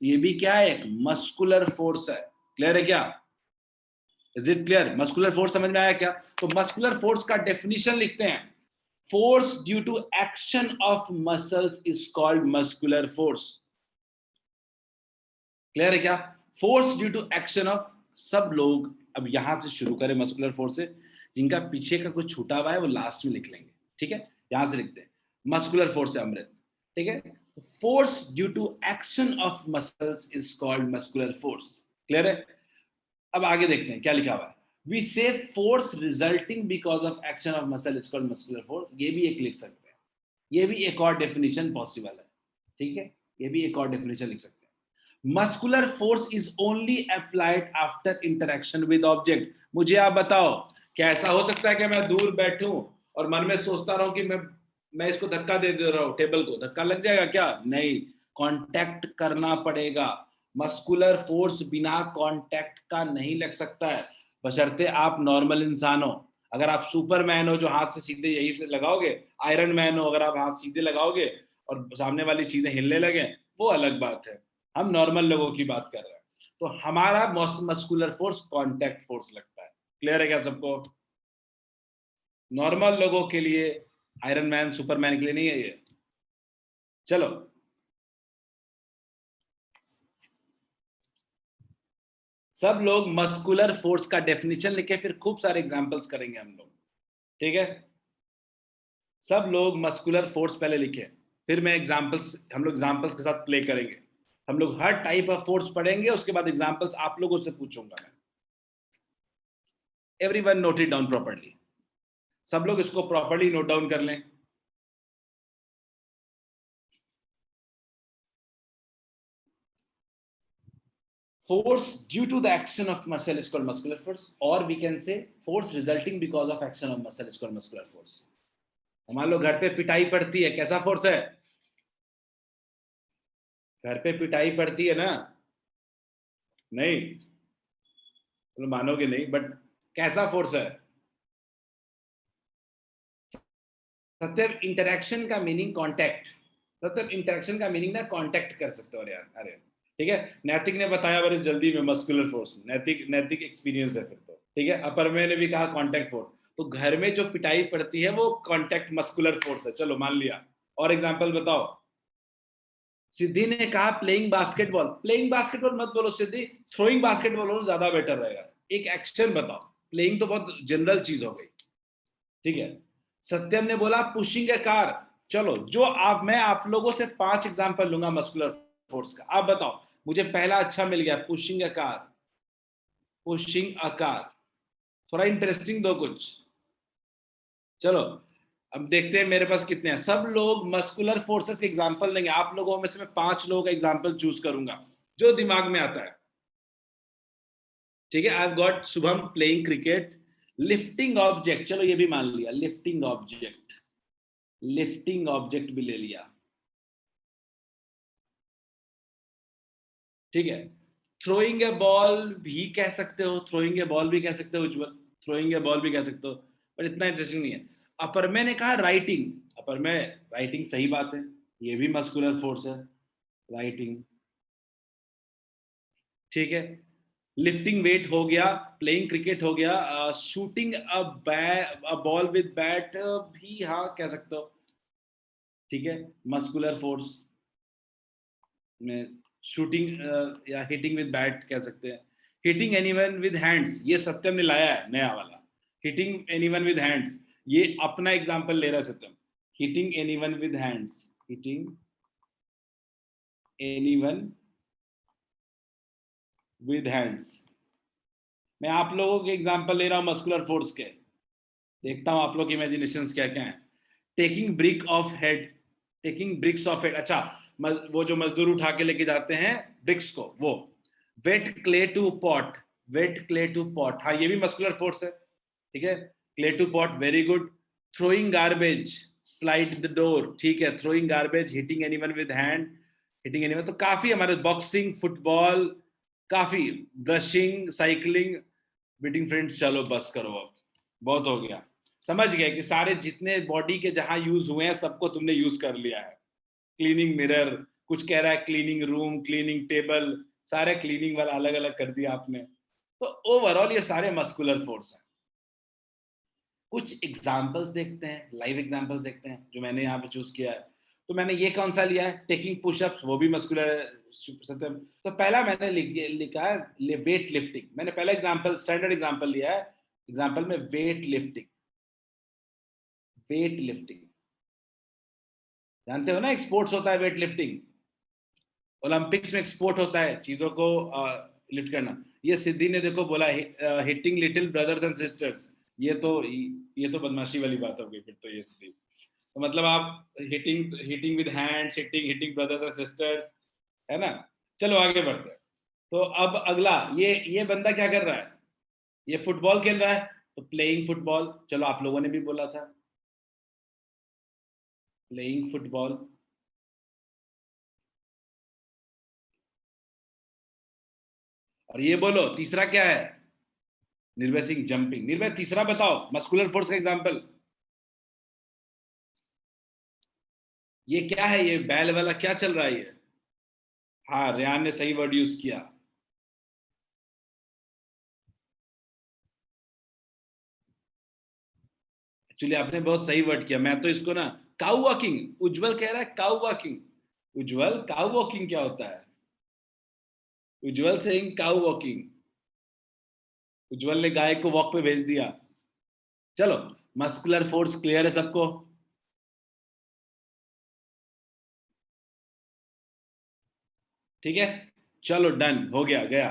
तो ये भी क्या है? एक मस्कुलर फोर्स है। क्लियर है क्या? Is it clear? Muscular force समझ में आया क्या? तो मस्कुलर फोर्स का डेफिनेशन लिखते हैं, force due to action of muscles is called muscular force. Clear है क्या? Force due to action of, सब लोग अब यहां से शुरू करें मस्कुलर फोर्स से, जिनका पीछे का कुछ छूटा हुआ है वो लास्ट में लिख लेंगे, ठीक है? यहां से लिखते हैं मस्कुलर फोर्स है अमृत, ठीक है? Force due to action of muscles is called muscular force. Clear है? अब आगे देखते हैं क्या लिखा हुआ है। वी से force resulting because of action of muscle is called muscular force. ये भी एक लिख सकते हैं, ये भी एक और डेफिनेशन पॉसिबल है, ठीक है? ये भी एक और डेफिनेशन लिख सकते हैं। Muscular force is only applied after interaction with object. मुझे आप बताओ, क्या ऐसा हो सकता है कि मैं दूर बैठूं और मन में सोचता रहूं कि मैं इसको धक्का दे रहा हूं, टेबल को धक्का लग जाएगा क्या? नहीं, कांटेक्ट करना पड़ेगा। मस्कुलर फोर्स बिना कांटेक्ट का नहीं लग सकता है, बशर्ते आप नॉर्मल इंसान हो। अगर आप सुपरमैन हो जो हाथ से सीधे यही से लगाओगे, आयरन मैन हो अगर आप हाथ सीधे लगाओगे और सामने वाली चीजें हिलने लगे, वो अलग बात है। हम नॉर्मल लोगों की बात कर रहे हैं। तो हमारा मस्कुलर फोर्स कांटेक्ट फोर्स लगता है। क्लियर है क्या सबको? नॉर्मल लोगों के लिए, आयरन मैन सुपरमैन के लिए नहीं है ये। चलो सब लोग मस्कुलर फोर्स का डेफिनेशन लिखे, फिर खूब सारे एग्जांपल्स करेंगे हम लोग, ठीक है? सब लोग मस्कुलर फोर्स पहले लिखे, फिर मैं हम लोग एग्जांपल्स के साथ प्ले करेंगे। हम लोग हर टाइप ऑफ फोर्स पढ़ेंगे, उसके बाद एग्जांपल्स आप लोगों से पूछूंगा मैं। Everyone note it down properly. सब लोग इसको प्रॉपर्ली नोट डाउन कर लें। Force due to the action of muscle is called muscular force, or we can say force resulting because of action of muscle is called muscular force. मान लो घर पे पिटाई पड़ती है, कैसा फोर्स है? घर पे पिटाई पड़ती है ना, नहीं तो मानोगे नहीं, बट कैसा फोर्स है? सत्य, इंटरेक्शन का मीनिंग कांटेक्ट। सत्य, इंटरेक्शन का मीनिंग ना कांटेक्ट कर सकते हो यार। अरे ठीक है, नैतिक ने बताया बड़े जल्दी में मस्कुलर फोर्स, नैतिक एक्सपीरियंस है फिर तो। ठीक है, अपरमय ने भी कहा कांटेक्ट फोर्स। तो घर में जो पिटाई पड़ती है वो कांटेक्ट मस्कुलर फोर्स है, चलो मान लिया। और एग्जांपल बताओ। सिद्धि ने कहा प्लेइंग बास्केटबॉल। प्लेइंग बास्केटबॉल मत बोलो सिद्धि, थ्रोइंग बास्केटबॉल बोलो, ज्यादा बेटर रहेगा। एक एक्शन बताओ, प्लेइंग तो बहुत जनरल चीज हो गई। ठीक है, सत्यम ने बोला पुशिंग ए कार। चलो, मैं आप लोगों से 5 एग्जांपल लूंगा मस्कुलर फोर्स का, आप बताओ। मुझे पहला अच्छा मिल गया, pushing a car. Pushing a car, थोड़ा इंटरेस्टिंग दो कुछ। चलो अब देखते हैं मेरे पास कितने हैं। सब लोग मस्कुलर फोर्सेस के एग्जांपल देंगे, आप लोगों में से मैं 5 लोगों का एग्जांपल चूज करूंगा जो दिमाग में आता है। ठीक है, I have got Shubham playing cricket. Lifting object, चलो ये भी मान लिया, लिफ्टिंग ऑब्जेक्ट। लिफ्टिंग ऑब्जेक्ट भी ले लिया। ठीक है, थ्रोइंग ए बॉल भी कह सकते हो, थ्रोइंग ए बॉल भी कह सकते हो उज्जवल, थ्रोइंग ए बॉल भी कह सकते हो, पर इतना इंटरेस्टिंग नहीं है। अपरमय ने कहा राइटिंग। अपरमय, राइटिंग सही बात है, ये भी मस्कुलर फोर्स है, राइटिंग। ठीक है, लिफ्टिंग वेट हो गया, प्लेइंग क्रिकेट हो गया, shooting a ball with bat भी हाँ कह सकते हो। ठीक है, मस्कुलर फोर्स में शूटिंग या हिटिंग विद बैट कह सकते हैं। हिटिंग एनीवन विद हैंड्स, ये सत्यम ने लाया है नया वाला। हिटिंग एनीवन विद हैंड्स, ये अपना एग्जांपल ले रहा है Satyam. Hitting anyone with hands, hitting anyone with hands. मैं आप लोगों के एग्जांपल ले रहा हूं मस्कुलर फोर्स के, देखता हूं आप लोग की इमेजिनेशंस क्या क्या है। Taking brick of head, taking bricks of head, अच्छा वो जो मजदूर उठा के लेके जाते हैं ब्रिक्स को, वो। Wet clay to pot, wet clay to pot, हाँ ये भी मस्कुलर फोर्स है। ठीक है, clay to pot, very good. Throwing garbage, slide the door, ठीक है, throwing garbage, hitting anyone with hand, hitting anyone, तो काफी हमारे बॉक्सिंग, फुटबॉल, काफी, ब्रशिंग, साइकिलिंग, बीटिंग फ्रेंड्स। चलो बस करो अब, बहुत हो गया। समझ गए कि सारे जितने बॉडी के जहां यूज हुए हैं सबको तुमने यूज कर लिया है। क्लीनिंग मिरर, कुछ कह रहा है क्लीनिंग रूम, क्लीनिंग टेबल, सारे क्लीनिंग वाला अलग अलग कर दिया आपने। तो ओवरऑल ये सारे मस्कुलर फोर्स हैं। कुछ एग्जांपल्स देखते हैं, लाइव एग्जांपल्स देखते हैं जो मैंने यहाँ पे चूज किया है। तो मैंने ये कौन सा लिया है, टेकिंग पुशअप्स, वो भी मस्कुलर है सत्यम। तो पहला मैंने लिखा है वेट लिफ्टिंग। मैंने पहला एग्जांपल, स्टैंडर्ड एग्जांपल लिया है, एग्जांपल में वेट लिफ्टिंग। वेट लिफ्टिंग जानते हो ना, एक्सपोर्ट्स होता है वेट लिफ्टिंग, ओलंपिक्स में एक्सपोर्ट होता है चीजों को लिफ्ट करना। ये सिद्धि ने देखो बोला hitting little brothers and sisters, ये तो बदमाशी वाली बात हो गई फिर तो। ये सिद्धि तो मतलब आप hitting with hands, hitting brothers and sisters, है ना। चलो आगे बढ़ते हैं। तो अब अगला, ये बंदा क्या कर रहा है, ये फुटबॉल खेल रहा है, तो प्लेइंग फुटबॉल। चलो आप लोगों ने भी बोला था प्लेइंग फुटबॉल। और ये बोलो तीसरा क्या है, निर्भय सिंह जंपिंग। निर्भय तीसरा बताओ मस्कुलर फोर्स का एग्जांपल। ये क्या है, ये बैल वाला क्या चल रहा है ये? हाँ, रेयान ने सही वर्ड यूज किया। एक्चुअली आपने बहुत सही वर्ड किया, मैं तो इसको ना काउ वॉकिंग, उज्जवल कह रहा है काउ वॉकिंग। उज्जवल, काउ वॉकिंग क्या होता है? उज्जवल सेइंग काउ वॉकिंग, उज्जवल ने गाय को वॉक पे भेज दिया। चलो, मस्कुलर फोर्स क्लियर है सबको? ठीक है, चलो डन हो गया, गया।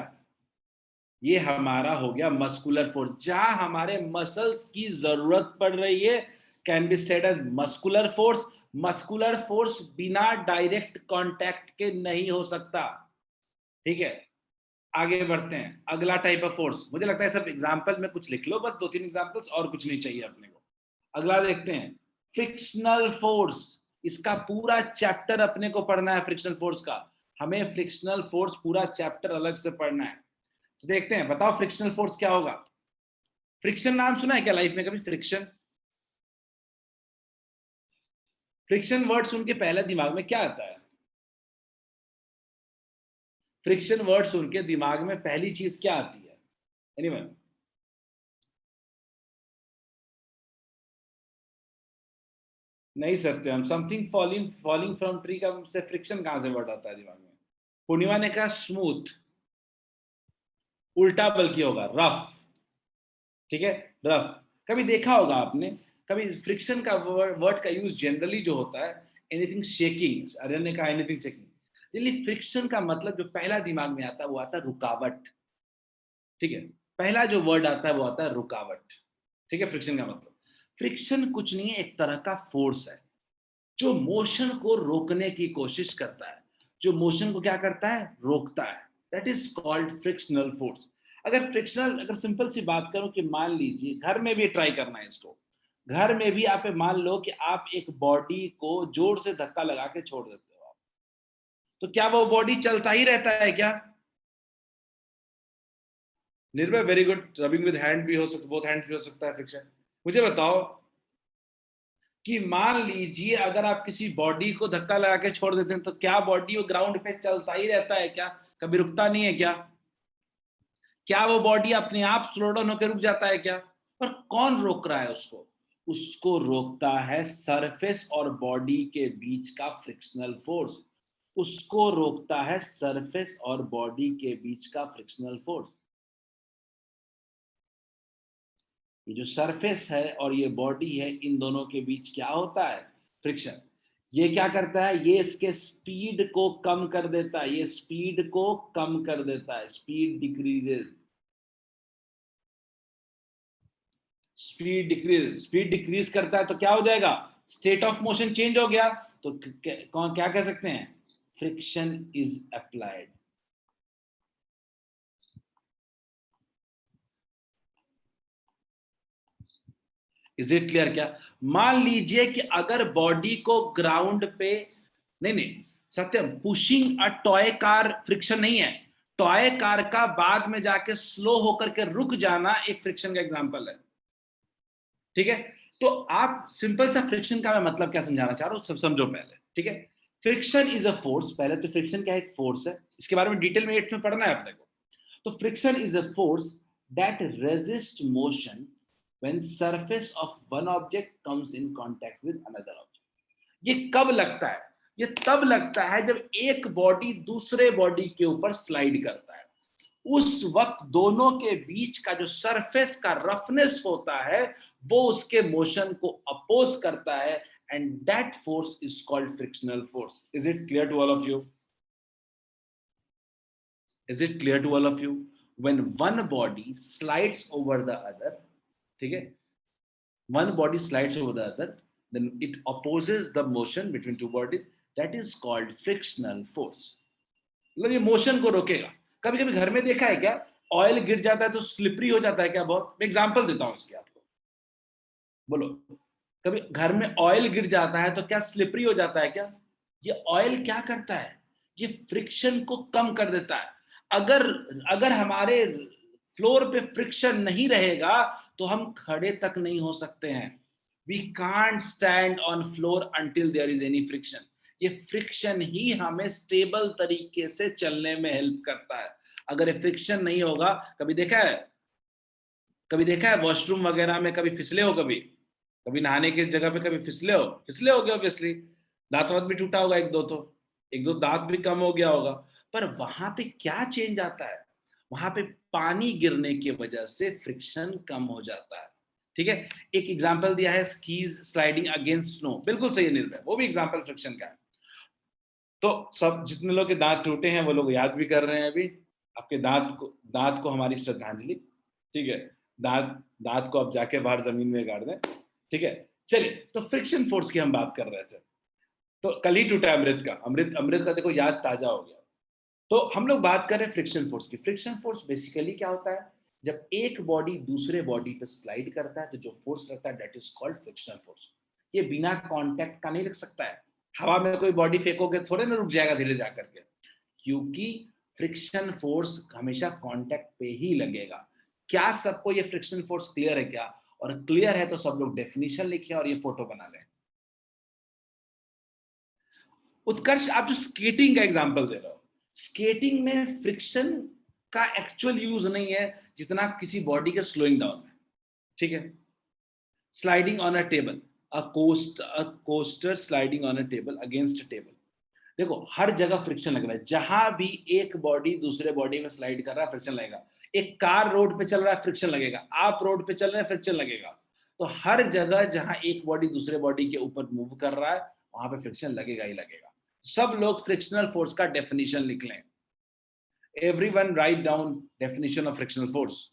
ये हमारा हो गया मस्कुलर फोर्स, जहां हमारे मसल्स की जरूरत पड़ रही है, can be said as muscular force. Muscular force बिना डायरेक्ट कांटेक्ट के नहीं हो सकता। ठीक है, आगे बढ़ते हैं। अगला टाइप ऑफ फोर्स, मुझे लगता है सब एग्जांपल में कुछ लिख लो, बस 2-3 एग्जांपल्स, और कुछ नहीं चाहिए अपने को। अगला देखते हैं, फ्रिक्शनल फोर्स। इसका पूरा चैप्टर अपने को पढ़ना है फ्रिक्शनल फोर्स का। हमें फ्रिक्शनल फोर्स पूरा चैप्टर अलग से पढ़ना है। तो देखते हैं, बताओ फ्रिक्शनल फोर्स क्या होगा। फ्रिक्शन नाम सुना है क्या लाइफ में कभी? फ्रिक्शन, फ्रिक्शन वर्ड सुन के पहले दिमाग में क्या आता है? फ्रिक्शन वर्ड सुन के दिमाग में पहली चीज क्या आती है? एनीवन? नहीं Satyam, something falling, falling from tree का से फ्रिक्शन कहां से वर्ड आता है दिमाग में? पूर्णिमा ने कहा स्मूथ, उल्टा बल्कि होगा रफ, ठीक है, रफ। कभी देखा होगा आपने, कभी फ्रिक्शन का वर्ड का यूज जनरली जो होता है एनीथिंग शेकिंग, अरे ने कहा एनीथिंग शेकिंग, जनरली फ्रिक्शन का मतलब जो पहला दिमाग में आता है वो आता है रुकावट, ठीक है, पहला जो वर्ड आता है वो आता है रुकावट, ठीक है। फ्रिक्शन का मतलब, फ्रिक्शन कुछ नहीं है, एक तरह का फोर्स है जो मोशन को रोकने की कोशिश करता है, जो मोशन को क्या करता है? रोकता है। That is called frictional force. अगर फ्रिक्शनल, अगर सिंपल सी बात करूं कि मान लीजिए घर में भी ट्राई करना है इसको, घर में भी आप मान लो कि आप एक बॉडी को जोर से धक्का लगा के छोड़ देते हो आप, तो क्या वो बॉडी चलता ही रहता है क्या? निर्भय, very good. Rubbing with hand भी हो सकता, बोथ हैंड भी हो सकता है फ्रिक्शन। मुझे बताओ कि मान लीजिए अगर आप किसी बॉडी को धक्का लगा के छोड़ देते हैं तो क्या बॉडी वो ग्राउंड पे चलता ही रहता है क्या? कभी रुकता नहीं है क्या? क्या वो बॉडी अपने आप स्लो डाउन होकर रुक जाता है क्या? पर कौन रोक रहा है उसको? उसको रोकता है सरफेस और बॉडी के बीच का फ्रिक्शनल फोर्स। उसको रोकता है सरफेस और बॉडी के बीच का फ्रिक्शनल फोर्स। ये जो सरफेस है और ये बॉडी है, इन दोनों के बीच क्या होता है? फ्रिक्शन। ये क्या करता है? ये इसके स्पीड को कम कर देता है, ये स्पीड को कम कर देता है, स्पीड डिक्रीजेस, स्पीड डिक्रीज करता है तो क्या हो जाएगा? स्टेट ऑफ मोशन चेंज हो गया। तो क्या कह सकते हैं? Friction is applied. Is it clear? क्या मान लीजिए कि अगर बॉडी को ग्राउंड पे, नहीं Satyam, pushing a toy car friction नहीं है, टॉय कार का बाद में जाके स्लो होकर के रुक जाना एक फ्रिक्शन का एग्जांपल है, ठीक है। तो आप सिंपल सा फ्रिक्शन का मैं मतलब क्या समझाना चाह रहा हूं, सब समझो पहले, ठीक है। फ्रिक्शन इज अ फोर्स, पहले तो फ्रिक्शन क्या है? एक फोर्स है, इसके बारे में डिटेल में 8th में पढ़ना है अपने को। तो friction is a force that resist motion when surface of one object comes in contact with another object। ये कब लगता है? ये तब लगता है जब एक बॉडी दूसरे बॉडी के ऊपर स्लाइड करता है, उस वक्त दोनों के बीच का जो सरफेस का रफनेस होता है वो उसके मोशन को अपोज करता है, and that force is called frictional force. Is it clear to all of you? Is it clear to all of you? when one body slides over the other, ठीक है, one body slides over the other, then it opposes the motion between two bodies, that is called frictional force। मतलब ये motion को रोकेगा। कभी कभी घर में देखा है क्या, ऑयल गिर जाता है तो स्लिपरी हो जाता है क्या? बहुत, मैं एग्जांपल देता हूं इसके आपको, बोलो। कभी घर में ऑयल गिर जाता है तो क्या स्लिपरी हो जाता है क्या? ये ऑयल क्या करता है? ये फ्रिक्शन को कम कर देता है। अगर हमारे फ्लोर पे फ्रिक्शन नहीं रहेगा तो हम खड़े तक नहीं हो सकते हैं। We can't stand on floor until there is any friction. ये फ्रिक्शन ही हमें स्टेबल तरीके से चलने में हेल्प करता है। अगर ये फ्रिक्शन नहीं होगा, कभी देखा है वॉशरूम वगैरह में कभी फिसले हो? कभी नहाने की जगह पे कभी फिसले हो गया, ऑब्वियसली दांत वात भी टूटा होगा, एक दो दांत भी कम हो गया होगा। पर वहां पे क्या चेंज आता है? वहां पे पानी गिरने की वजह से फ्रिक्शन कम हो जाता है, ठीक है। एक एग्जांपल दिया है, स्कीज स्लाइडिंग अगेंस्ट स्नो, बिल्कुल सही है निर्भय, वो भी एग्जांपल फ्रिक्शन का है। तो सब जितने लोग के दांत टूटे हैं वो लोग याद भी कर रहे हैं अभी। आपके दांत को हमारी श्रद्धांजलि, ठीक है। दांत को अब जाके बाहर जमीन में गाड़ दें, ठीक है। चलिए, तो फ्रिक्शन फोर्स की हम बात कर रहे थे। तो कल ही टूटा अमृत का देखो याद ताजा हो गया। तो हम लोग बात कर रहे हैं फ्रिक्शन फोर्स की। फ्रिक्शन फोर्स बेसिकली क्या होता है? जब एक बॉडी दूसरे बॉडी पे स्लाइड करता है तो जो फोर्स लगता है that is called frictional force. ये बिना कांटेक्ट का नहीं लग सकता है। हवा में कोई बॉडी फेंकोगे थोड़े ना रुक जाएगा धीरे जा करके। क्योंकि फ्रिक्शन फोर्स हमेशा कांटेक्ट पे ही लगेगा। क्या सबको ये फ्रिक्शन फोर्स क्लियर है क्या? और क्लियर है तो सब लोग डेफिनेशन लिखें और ये फोटो बना लें। उत्कर्ष, आप जो स्केटिंग का एग्जांपल दे रहे हो, स्केटिंग में फ्रिक्शन का एक्चुअल यूज नहीं है जितना किसी बॉडी के स्लोइंग डाउन में, ठीक है? Sliding on a table, a coaster sliding on a table against a table, देखो हर जगह फ्रिक्शन लग रहा है। जहां भी एक बॉडी दूसरे बॉडी में स्लाइड कर रहा है फ्रिक्शन लगेगा। एक कार रोड पे चल रहा है फ्रिक्शन लगेगा, आप रोड पे चल रहे हैं फ्रिक्शन लगेगा। तो हर जगह जहां एक बॉडी दूसरे बॉडी के ऊपर मूव कर रहा है वहां पे फ्रिक्शन लगेगा ही लगेगा। सब लोग फ्रिक्शनल फोर्स का डेफिनेशन लिख लें। Everyone write down definition of frictional force.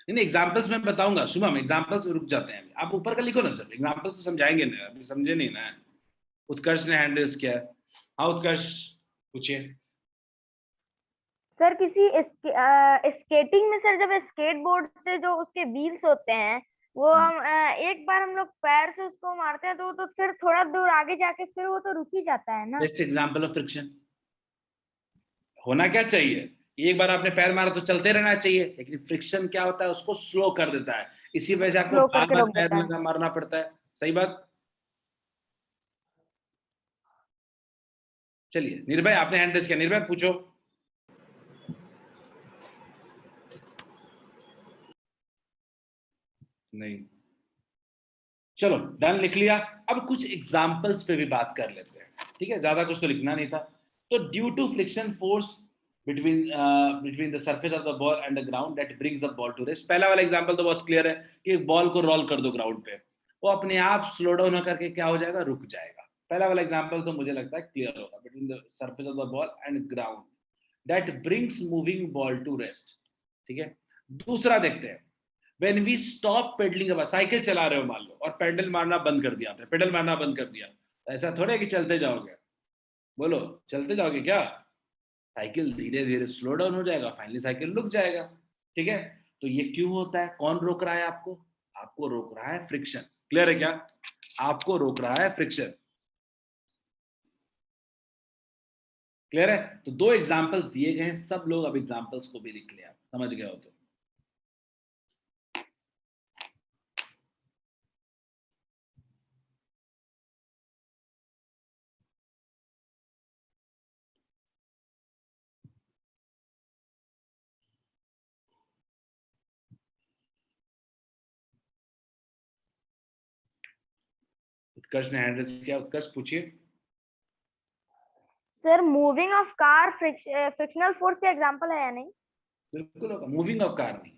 In examples में बताऊंगा। शुभम, एग्जांपल्स रुक जाते हैं, आप ऊपर का लिखो ना सर, एग्जांपल्स तो समझाएंगे ना, अभी समझे नहीं ना। उत्कर्ष ने हैंड रेज किया है। हाँ उत्कर्ष पूछिए। सर किसी स्केटिंग में सर, जब स्केट बोर्ड से जो उसके व्हील्स होते हैं वो हम एक बार हम लोग पैर से उसको मारते हैं तो फिर थोड़ा दूर आगे जाके फिर वो तो रुक ही जाता है ना। Best example of friction. होना क्या चाहिए, एक बार आपने पैर मारा तो चलते रहना चाहिए, लेकिन फ्रिक्शन क्या होता है, उसको स्लो कर देता है। इसी वजह से आपको स्लो बार करके बार रोक पैर देता है। लगा मारना पड़ता है। सही बात। चलिए निर्भय, आपने हैंड रेज किया, निर्भय पूछो। नहीं, चलो डन, लिख लिया। अब कुछ एग्जांपल्स पे भी बात कर लेते हैं, ठीक है? ज्यादा कुछ तो लिखना नहीं था। तो due to friction force between the surface of the ball and the ground that brings the ball to rest। पहला वाला एग्जांपल तो बहुत क्लियर है कि बॉल को रोल कर दो ग्राउंड पे, वो अपने आप स्लो डाउन होकर के क्या हो जाएगा, रुक जाएगा। पहला वाला एग्जांपल तो मुझे लगता है क्लियर होगा, between the surface of the ball and ground that brings moving ball to rest, ठीक है? दूसरा देखते हैं, when we stop pedaling, अब साइकिल चला रहे हो मान लो और पेडल मारना बंद कर दिया आपने, पेडल मारना बंद कर दिया, ऐसा थोड़ा है कि चलते जाओगे। बोलो, चलते जाओगे क्या? साइकिल धीरे धीरे स्लो डाउन हो जाएगा, फाइनली साइकिल रुक जाएगा, ठीक है? तो ये क्यों होता है? कौन रोक रहा है आपको? आपको रोक रहा है फ्रिक्शन। क्लियर है क्या? आपको रोक रहा है फ्रिक्शन। क्लियर है? तो दो एग्जांपल्स दिए गए हैं, सब लोग अब एग्जांपल्स को भी लिख लिया, समझ गए हो तो। उत्कर्ष ने हैंड रेज किया, उत्कर्ष पूछिए। Sir moving of car frictional force का एग्जांपल है या नहीं? बिल्कुल होगा। मूविंग ऑफ कार नहीं,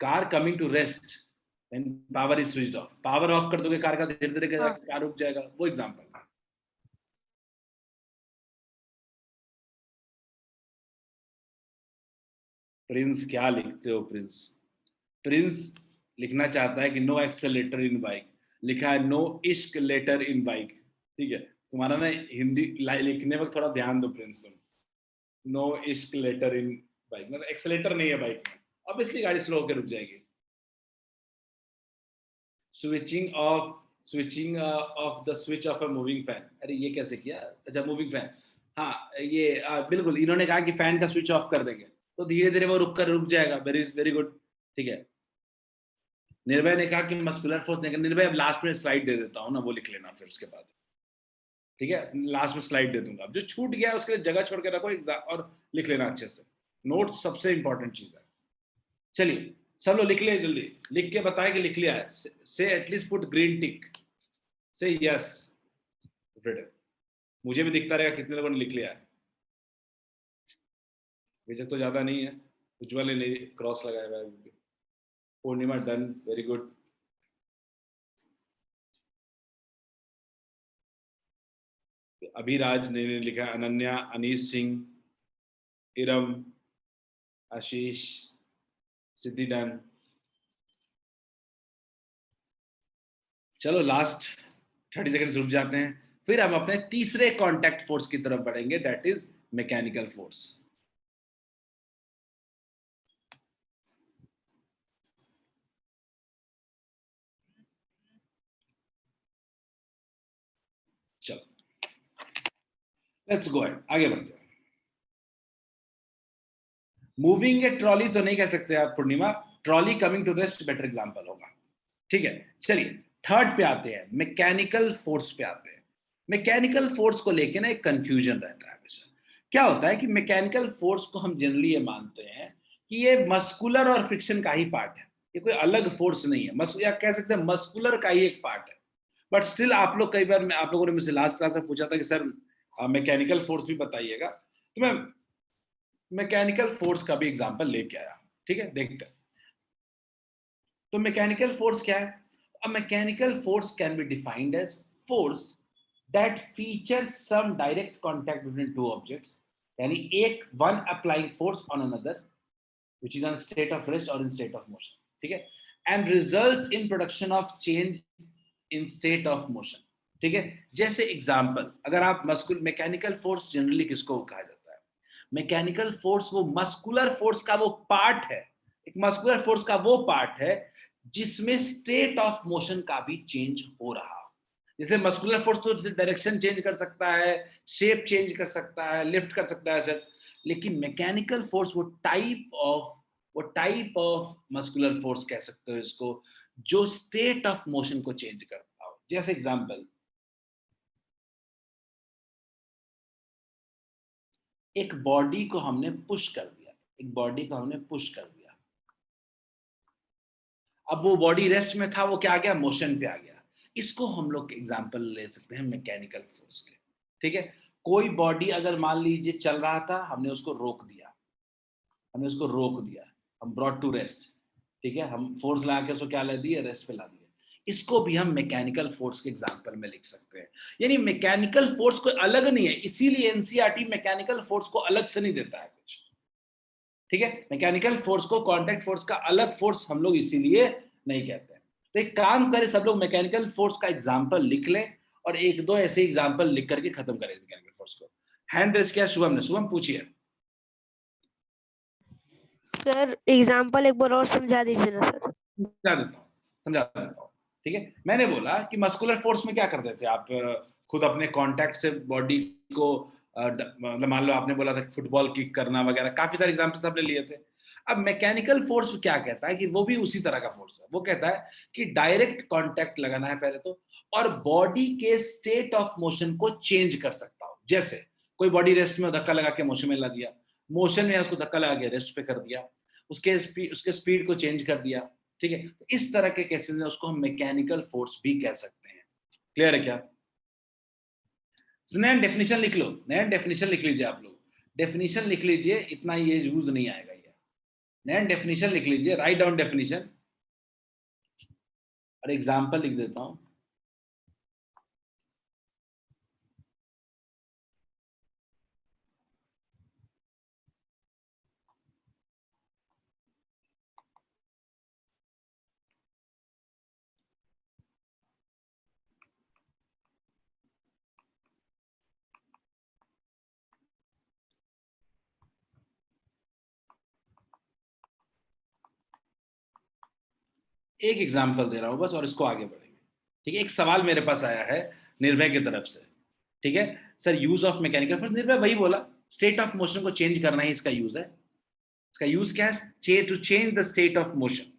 car coming to rest when power is switched off. Power off कर दोगे कार का, धीरे धीरे हाँ। कार रुक जाएगा, वो एग्जांपल। प्रिंस क्या लिखते हो प्रिंस? प्रिंस लिखना चाहता है कि नो एक्सेलेटर इन बाइक, लिखा है नो इश्क लेटर इन बाइक, ठीक है? तुम्हारा ना हिंदी लिखने में थोड़ा ध्यान दो प्रिंस तुम। नो इश्क लेटर इन बाइक मतलब एक्सेलेटर नहीं है बाइक में, ऑब्वियसली गाड़ी स्लो होकर रुक जाएगी। Switching off the switch of a moving fan, अरे ये कैसे किया? अच्छा मूविंग फैन, हाँ ये बिल्कुल, इन्होंने कहा कि फैन का स्विच ऑफ कर देंगे तो धीरे धीरे वो रुक जाएगा। वेरी वेरी गुड, ठीक है। निर्भय ने कहा कि मस्कुलर फोर्स नहीं। निर्भय अब लास्ट में स्लाइड दे देता हूँ ना, वो लिख लेना फिर उसके बाद, ठीक है? लास्ट में स्लाइड दे दूंगा, जो छूट गया उसके लिए जगह छोड़ के रखो और लिख लेना अच्छे से। नोट सबसे इंपॉर्टेंट चीज है। चलिए सब लोग लिख ले, जल्दी लिख के बताएं कि लिख लिया है। से एटलीस्ट पुट ग्रीन टिक, से यस। मुझे भी दिखता रहेगा कितने लोगों ने लिख लिया है। विजय तो ज्यादा नहीं है, उज्ज्वल ने क्रॉस लगाया हुआ है। पूर्णिमा डन, वेरी गुड। अभिराज ने लिखा, अनन्या, अनीश सिंह, इरम, आशीष, सिद्धिडन। चलो लास्ट 30 सेकंड रुक जाते हैं, फिर हम अपने तीसरे कांटेक्ट फोर्स की तरफ बढ़ेंगे, दैट इज मैकेनिकल फोर्स। चलो लेट्स गो अहेड, आगे बढ़ते हैं। मूविंग ए ट्रॉली तो नहीं कह सकते आप Purnima, trolley coming to rest better example होगा। ठीक है, चलिए थर्ड पे आते हैं, मैकेनिकल फोर्स पे आते हैं। मैकेनिकल फोर्स को लेके ना एक कंफ्यूजन रहता है हमेशा। क्या होता है कि मैकेनिकल फोर्स को हम जनरली ये मानते हैं कि ये मस्कुलर और फ्रिक्शन का ही पार्ट है, ये कोई अलग फोर्स नहीं है, या कह सकते हैं मस्कुलर का ही एक पार्ट है। बट स्टिल आप लोग कई बार, आप लोगों ने मुझसे लास्ट क्लास में पूछा था कि सर मैकेनिकल फोर्स भी बताइएगा, तो मैं मैकेनिकल फोर्स का भी एग्जांपल लेके आया। ठीक है, देखते हैं। तो मैकेनिकल फोर्स क्या है? A mechanical force can be defined as force that features some direct contact between two objects, यानी एक one applying force on another which is on state of rest or in state of motion, ठीक है, and results in production of change in state of motion। ठीक है, जैसे example, अगर आप mechanical force generally किसको कहा जाता है? मैकेनिकल फोर्स वो मस्कुलर फोर्स का वो पार्ट है, एक मस्कुलर फोर्स का वो पार्ट है जिसमें स्टेट ऑफ मोशन का भी चेंज हो रहा हो। जैसे मस्कुलर फोर्स तो डायरेक्शन चेंज कर सकता है, शेप चेंज कर सकता है, लिफ्ट कर सकता है सर, लेकिन मैकेनिकल फोर्स वो टाइप ऑफ मस्कुलर फोर्स कह सकते हो इसको, जो स्टेट ऑफ मोशन को चेंज करता हो। जैसे एग्जांपल, एक बॉडी को हमने पुश कर दिया, अब वो बॉडी रेस्ट में था, वो क्या आ गया? मोशन पे आ गया। इसको हम लोग एग्जांपल ले सकते हैं मैकेनिकल फोर्स के। ठीक है, कोई बॉडी अगर मान लीजिए चल रहा था, हमने उसको रोक दिया, हम ब्रॉट टू रेस्ट। ठीक है, हम फोर्स लगा के उसको क्या ला दिए? रेस्ट पे ला दिया। इसको भी हम मैकेनिकल फोर्स के एग्जांपल में लिख सकते हैं। यानी मैकेनिकल फोर्स कोई अलग नहीं है, इसीलिए एनसीईआरटी मैकेनिकल फोर्स को अलग से नहीं देता है कुछ। ठीक है, मैकेनिकल फोर्स को कांटेक्ट फोर्स का अलग फोर्स हम लोग इसीलिए नहीं कहते हैं। तो एक काम करें, सब लोग मैकेनिकल फोर्स का एग्जांपल लिख लें और एक दो ऐसे एग्जांपल लिख करके खत्म करें मैकेनिकल फोर्स को। हैंड रेज किया शुभम ने, शुभम पूछिए। सर एग्जांपल एक बार और समझा दीजिए ना सर। समझा देता हूँ। ठीक है, मैंने बोला कि मस्कुलर फोर्स में क्या करते थे आप? खुद अपने कांटेक्ट से बॉडी को, मतलब मान लो आपने बोला था फुटबॉल किक करना वगैरह, काफी सारे एग्जांपल्स आपने लिए थे। अब मैकेनिकल फोर्स क्या कहता है कि वो भी उसी तरह का फोर्स है। वो कहता है कि डायरेक्ट कांटेक्ट लगाना है पहले तो, और बॉडी के स्टेट ऑफ मोशन को चेंज कर सकता हो। जैसे कोई बॉडी रेस्ट में धक्का लगा के मोशन में ला दिया, मोशन में उसको धक्का लगा के रेस्ट पे कर दिया, उसके स्पीड को चेंज कर दिया। ठीक है, तो इस तरह के केसेस में उसको हम मैकेनिकल फोर्स भी कह सकते हैं। क्लियर है क्या? नया डेफिनेशन लिख लो, लीजिए आप लोग, डेफिनेशन लिख लीजिए, इतना ये यूज नहीं आएगा ये। नया डेफिनेशन लिख लीजिए, राइट डाउन डेफिनेशन, और एग्जांपल लिख देता हूं। एक एग्जांपल दे रहा हूं बस, और इसको आगे बढ़ेंगे। ठीक है, एक सवाल मेरे पास आया है निर्भय की तरफ से। ठीक है sir, use of mechanical force, Nirbhay वही बोला, स्टेट ऑफ मोशन को चेंज करना ही इसका यूज है। इसका यूज क्या है? To change the state of motion.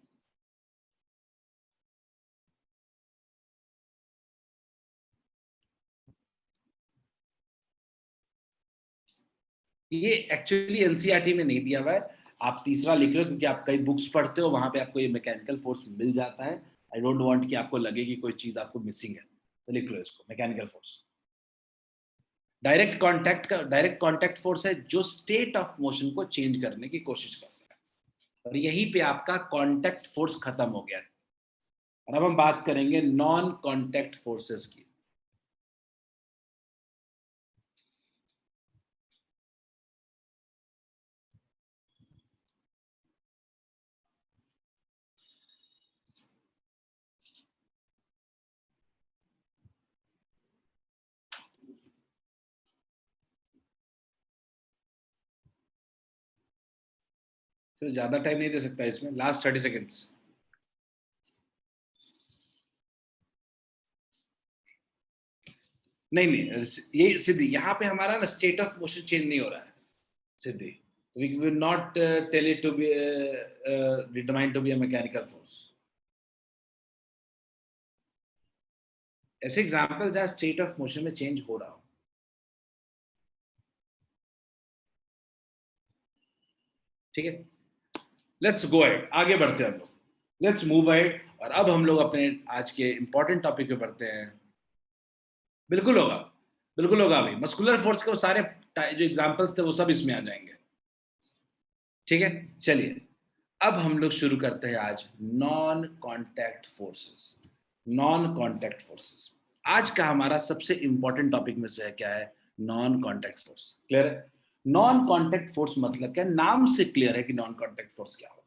ये एक्चुअली एनसीईआरटी में नहीं दिया हुआ है, आप तीसरा लिख लो, क्योंकि आप कई बुक्स पढ़ते हो, वहां पे आपको ये मैकेनिकल फोर्स मिल जाता है। आई डोंट वांट कि आपको लगे कि कोई चीज आपको मिसिंग है, तो लिख लो इसको, mechanical force. Direct contact force है जो स्टेट ऑफ मोशन को चेंज करने की कोशिश करता है, और यहीं पे आपका कांटेक्ट फोर्स खत्म हो गया है। और अब हम बात करेंगे नॉन कांटेक्ट फोर्सेस की। तो ज्यादा टाइम नहीं दे सकता इसमें, लास्ट 30 सेकेंड्स। नहीं, ये सिद्धि यहाँ पे हमारा ना स्टेट ऑफ मोशन चेंज नहीं हो रहा है सिद्धि, we will not tell it to be determined to be a mechanical force. ऐसे एग्जाम्पल जहाँ स्टेट ऑफ मोशन में चेंज हो रहा हो। ठीक है, लेट्स गो अहेड, आगे बढ़ते हैं हम लोग, लेट्स मूव अहेड। और अब हम लोग अपने आज के इंपॉर्टेंट टॉपिक पे बढ़ते हैं। बिल्कुल होगा, बिल्कुल होगा भाई, मस्कुलर फोर्स के वो सारे जो एग्जाम्पल्स थे वो सब इसमें आ जाएंगे। ठीक है, चलिए अब हम लोग शुरू करते हैं आज non contact forces. Non contact forces आज का हमारा सबसे इंपॉर्टेंट टॉपिक में से है। क्या है? Non contact force. क्लियर है? नॉन कॉन्टैक्ट फोर्स मतलब क्या? नाम से क्लियर है कि नॉन कॉन्टैक्ट फोर्स क्या होगा।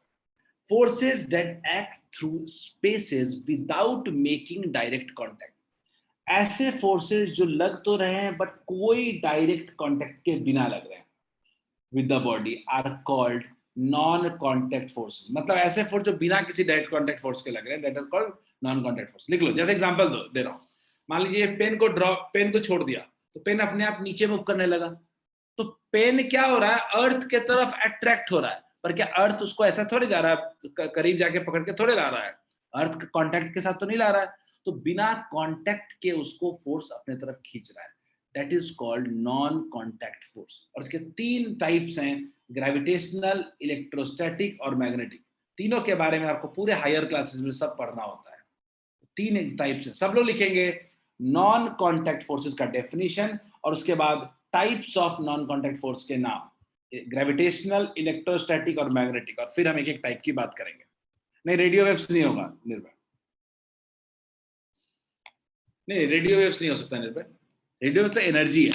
Forces that act through spaces without making direct contact. ऐसे फोर्सेस जो लग तो रहे हैं बट कोई डायरेक्ट कॉन्टैक्ट के बिना लग रहे हैं with the body are called non contact forces। मतलब ऐसे फोर्स जो बिना किसी डायरेक्ट कॉन्टैक्ट फोर्स के लग रहे हैं, that are called non contact force। लिख लो, जैसे एग्जांपल दे रहा हूं, मान लीजिए पेन को छोड़ दिया तो पेन अपने आप नीचे मूव करने लगा, तो पेन क्या हो रहा है? अर्थ के तरफ अट्रैक्ट हो रहा है, पर क्या अर्थ उसको ऐसा थोड़े जा रहा है, करीब जाके पकड़ के थोड़े ला रहा है, अर्थ कॉन्टैक्ट के साथ तो नहीं ला रहा है, तो बिना कॉन्टैक्ट के उसको फोर्स अपने तरफ खींच रहा है। That is called non-contact force। और इसके 3 टाइप्स हैं, ग्रेविटेशनल, इलेक्ट्रोस्टैटिक और मैग्नेटिक। तीनों के बारे में आपको पूरे हायर क्लासेस में सब पढ़ना होता है। 3 टाइप्स हैं, सब लोग लिखेंगे नॉन कॉन्टैक्ट फोर्सेस का डेफिनेशन और उसके बाद types of non contact force के नाम, ग्रेविटेशनल, इलेक्ट्रोस्टैटिक और मैग्नेटिक, और फिर हम एक एक टाइप की बात करेंगे। नहीं, रेडियो वेव्स नहीं होगा निर्भय, नहीं रेडियो वेव्स नहीं हो सकता निर्भय, रेडियो मतलब एनर्जी है।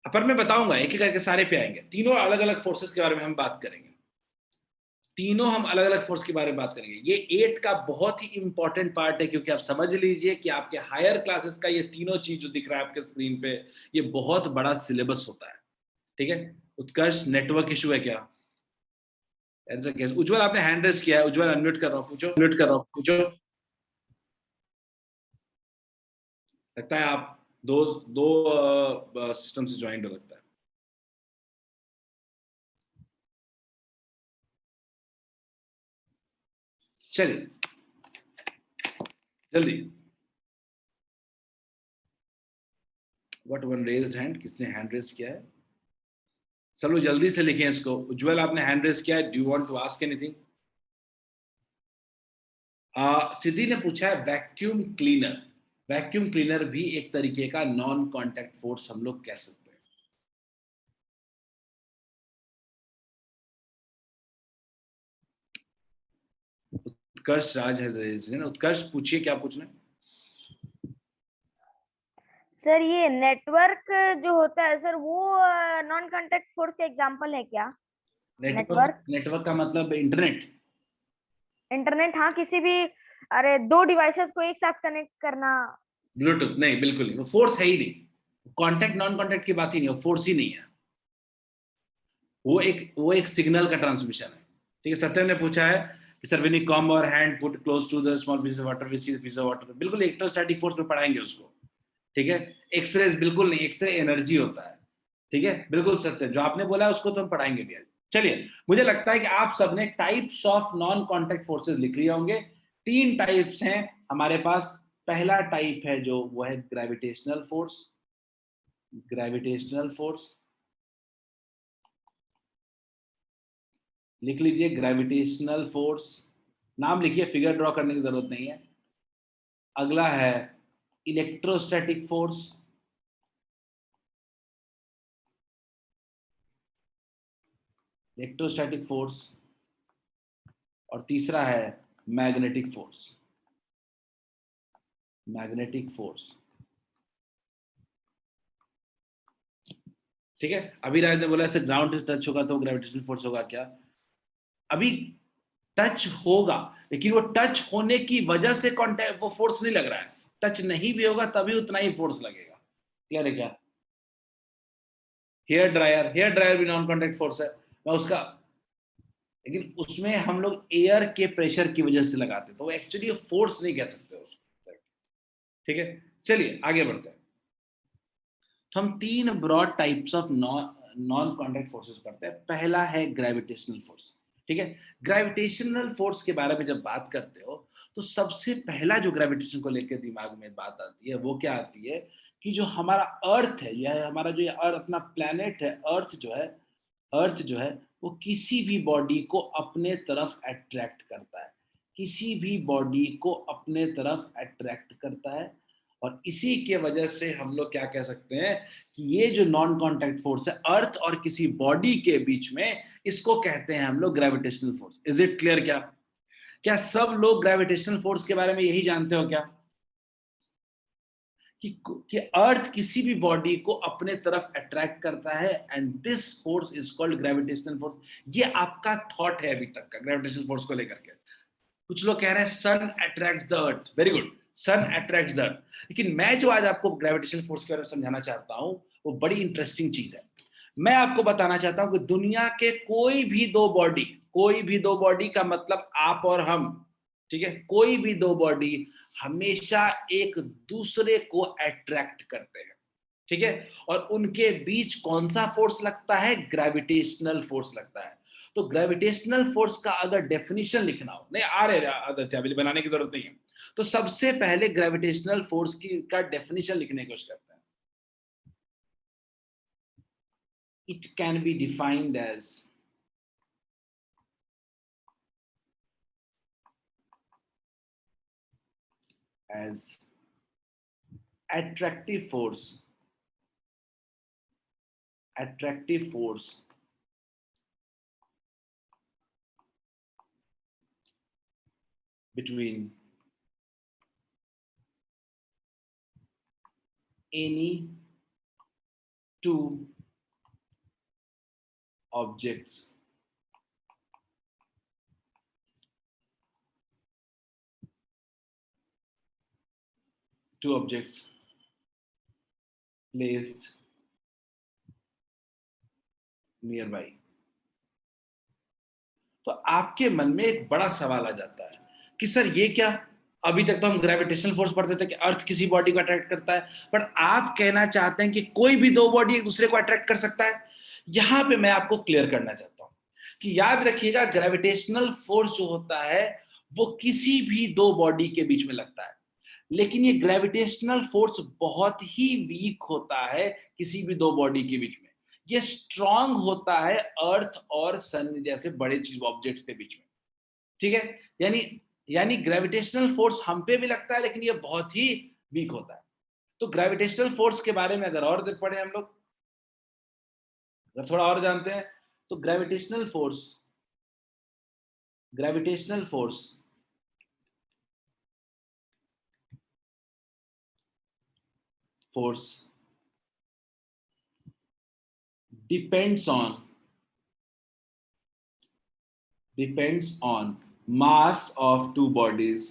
पर मैं बताऊंगा एक एक करके, सारे पे आएंगे। तीनों अलग अलग फोर्सेस के बारे में हम बात करेंगे, तीनों हम अलग अलग फोर्स के बारे में बात करेंगे। ये 8 का बहुत ही इंपॉर्टेंट पार्ट है, क्योंकि आप समझ लीजिए कि आपके हायर क्लासेस का ये तीनों चीज जो दिख रहा है आपके स्क्रीन पे, ये बहुत बड़ा सिलेबस होता है। ठीक है, उत्कर्ष नेटवर्क इशू है क्या? उज्जवल आपने हैंड रेस किया है, उज्जवल अनम्यूट कर रहा हूं, पूछो, अनम्यूट कर रहा हूं, पूछो। लगता है आप दो सिस्टम से ज्वाइन हो, लगता है। चलिए जल्दी, व्हाट वन रेज्ड हैंड, किसने हैंड रेस किया है? सब लोग जल्दी से लिखें इसको। उज्जवल आपने हैंड रेस किया है, do you want to ask anything? Siddhi ने पूछा है वैक्यूम क्लीनर। वैक्यूम क्लीनर भी एक तरीके का नॉन कॉन्टैक्ट फोर्स हम लोग कह सकते हैं। उत्कर्ष राज है, उत्कर्ष पूछिए, क्या पूछना है? सर ये नेटवर्क जो होता है सर, वो नॉन कॉन्टैक्ट फोर्स का एग्जांपल है क्या? नेटवर्क का मतलब इंटरनेट। इंटरनेट, हाँ, किसी भी, अरे 2 डिवाइसेस को एक साथ कनेक्ट करना। ब्लूटूथ नहीं, बिल्कुल नहीं, वो फोर्स है ही नहीं। कॉन्टैक्ट नॉन कॉन्टैक्ट की बात ही नहीं, वो फोर्स ही नहीं है, वो एक सिग्नल का ट्रांसमिशन है। ठीक है, सत्यम ने पूछा है कि सर व्हेन यू कम और hand put close to the small piece of water we see the piece of water. बिल्कुल इलेक्ट्रोस्टैटिक फोर्स में पढ़ाएंगे उसको। ठीक है, एक्सरेज बिल्कुल नहीं, एक्सरे एनर्जी होता है। ठीक है, बिल्कुल सत्य, जो आपने बोला उसको तो हम पढ़ाएंगे भी। चलिए, मुझे लगता है कि आप सबने types of non contact forces लिख लिए होंगे। 3 टाइप्स हैं हमारे पास। पहला टाइप है जो वो है ग्रेविटेशनल फोर्स। ग्रेविटेशनल फोर्स लिख लीजिए, ग्रेविटेशनल फोर्स, नाम लिखिए, फिगर ड्रॉ करने की जरूरत नहीं है। अगला है इलेक्ट्रोस्टैटिक फोर्स। इलेक्ट्रोस्टैटिक फोर्स, और तीसरा है मैग्नेटिक फोर्स। Magnetic force. ठीक है, अभी राज ने बोला ऐसे ग्राउंड से टच होगा तो ग्रेविटेशनल फोर्स होगा क्या? अभी टच होगा, लेकिन वो टच होने की वजह से कॉन्टैक्ट, वो फोर्स नहीं लग रहा है। टच नहीं भी होगा तभी उतना ही फोर्स लगेगा। क्लियर है क्या? हेयर ड्रायर भी नॉन कॉन्टैक्ट फोर्स है। मैं उसका लेकिन उसमें हम लोग एयर के प्रेशर की वजह से लगाते, तो एक्चुअली फोर्स नहीं कह सकते उसको। ठीक है, चलिए आगे बढ़ते हैं। तो हम 3 broad types of non contact forces पढ़ते हैं। पहला है ग्रेविटेशनल फोर्स। ठीक है, ग्रेविटेशनल फोर्स के बारे में जब बात करते हो तो सबसे पहला जो ग्रेविटेशन को लेकर दिमाग में बात आती है वो क्या आती है कि जो हमारा अर्थ है, यह हमारा जो अर्थ अपना प्लेनेट है, अर्थ जो है वो किसी भी बॉडी को अपने तरफ अट्रैक्ट करता है, किसी भी बॉडी को अपने तरफ अट्रैक्ट करता है। और इसी के वजह से हम लोग क्या कह सकते हैं कि ये जो नॉन कॉन्टैक्ट फोर्स है अर्थ और किसी बॉडी के बीच में, इसको कहते हैं हम लोग gravitational force. Is it clear? क्या सब लोग ग्रेविटेशनल फोर्स के बारे में यही जानते हो क्या, कि अर्थ किसी भी बॉडी को अपने तरफ अट्रैक्ट करता है and this force is called gravitational force. ये आपका थॉट है अभी तक का ग्रेविटेशनल फोर्स को लेकर के। कुछ लोग कह रहे हैं sun attracts the earth, very good, sun attracts the earth. लेकिन मैं जो आज आपको ग्रेविटेशनल फोर्स के बारे में समझाना चाहता हूं वो बड़ी इंटरेस्टिंग चीज है। मैं आपको बताना चाहता हूं कि दुनिया के कोई भी दो बॉडी का मतलब आप और हम, ठीक है, कोई भी दो बॉडी हमेशा एक दूसरे को अट्रैक्ट करते हैं। ठीक है, और उनके बीच कौन सा फोर्स लगता है? ग्रेविटेशनल फोर्स लगता है। तो ग्रेविटेशनल फोर्स का अगर डेफिनेशन लिखना हो, नहीं आ रहे आदित्य, अभी बनाने की जरूरत नहीं है, तो सबसे पहले ग्रेविटेशनल फोर्स की का डेफिनेशन लिखने की कोशिश करते हैं। It can be defined as attractive force between any two objects placed nearby। तो आपके मन में एक बड़ा सवाल आ जाता है कि सर ये क्या, अभी तक तो हम ग्रेविटेशनल फोर्स पढ़ते थे कि अर्थ किसी बॉडी को अट्रैक्ट करता है, पर आप कहना चाहते हैं कि कोई भी दो बॉडी एक दूसरे को अट्रैक्ट कर सकता है। यहां पे मैं आपको क्लियर करना चाहता हूं कि याद रखिएगा ग्रेविटेशनल फोर्स जो होता है वो किसी भी दो बॉडी के बीच में लगता है, लेकिन ये ग्रेविटेशनल फोर्स बहुत ही वीक होता है किसी भी दो बॉडी के बीच में। ये स्ट्रांग होता है अर्थ और सन जैसे बड़े चीज ऑब्जेक्ट्स के बीच में। ठीक है, यानी ग्रेविटेशनल फोर्स हम पे भी लगता है लेकिन ये बहुत ही वीक होता है। तो ग्रेविटेशनल फोर्स के बारे में अगर और पढ़े हम लोग, अगर थोड़ा और जानते हैं, तो gravitational force depends on mass of two bodies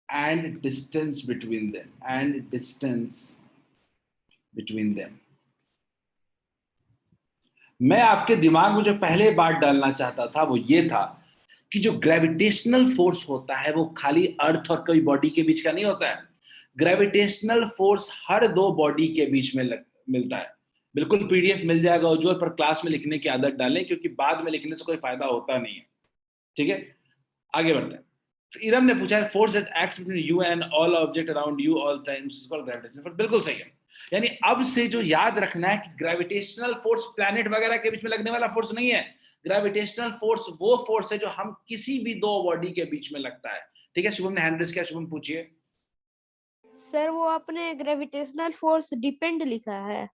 and distance between them। मैं आपके दिमाग में जो पहले बात डालना चाहता था वो ये था कि जो ग्रेविटेशनल फोर्स होता है वो खाली अर्थ और कोई बॉडी के बीच का नहीं होता है। ग्रेविटेशनल फोर्स हर दो बॉडी के बीच में मिलता है। बिल्कुल पीडीएफ मिल जाएगा उज्ज्वल, पर क्लास में लिखने की आदत डालें क्योंकि बाद में लिखने से कोई फायदा होता नहीं है। ठीक है, आगे बढ़ते हैं। इरम ने पूछा है force that acts between you and all object around you all times is called gravitational force. बिल्कुल सही है। यानी अब से जो याद रखना है कि ग्रेविटेशनल फोर्स प्लैनेट वगैरह के बीच में लगने वाला फोर्स नहीं है। ग्रेविटेशनल फोर्स वो फोर्स है जो हम किसी भी दो बॉडी के बीच में लगता है। ठीक है, शुभम ने हैंड रेज किया, शुभम पूछिए। सर वो आपने ग्रेविटेशनल फोर्स डिपेंड लिखा है।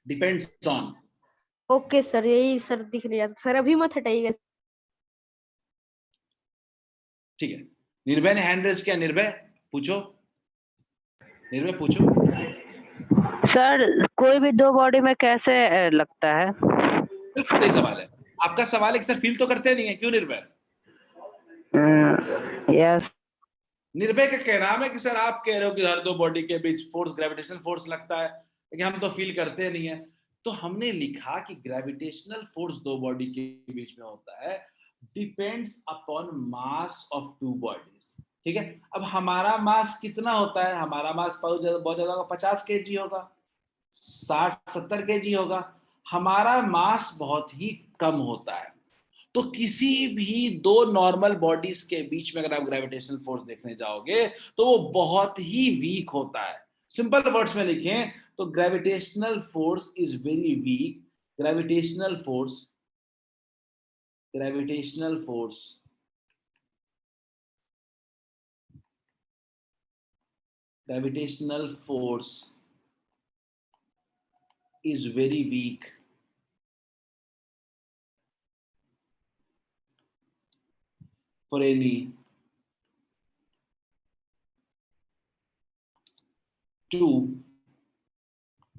Depends on. ओके सर, यही सर दिख नहीं आता सर, अभी मत हटाइएगा। ठीक है, निर्भय ने हैंड रेज किया। निर्भय पूछो। सर कोई भी दो बॉडी में कैसे लगता है? बिल्कुल सही सवाल है आपका। सवाल है कि सर फील तो करते नहीं है, क्यों निर्भय? यस। निर्भय का कहना है कि सर आप कह रहे हो कि हर दो बॉडी के बीच फोर्स ग्रेविटेशनल फोर्स लगता है, लेकिन हम तो फील करते नहीं है। तो हमने लिखा कि ग्रेविटेशनल फोर्स दो बॉडी के बीच में होता है, depends upon mass of two bodies. ठीक है, अब हमारा मास कितना होता है? हमारा मास बहुत ज्यादा होगा, 50 kg होगा, 60-70 kg होगा। हमारा मास बहुत ही कम होता है। तो किसी भी दो नॉर्मल बॉडीज के बीच में अगर आप ग्रेविटेशनल फोर्स देखने जाओगे तो वो बहुत ही वीक होता है। सिंपल वर्ड्स में लिखें तो gravitational force is very weak. Gravitational force gravitational force gravitational force is very weak for any two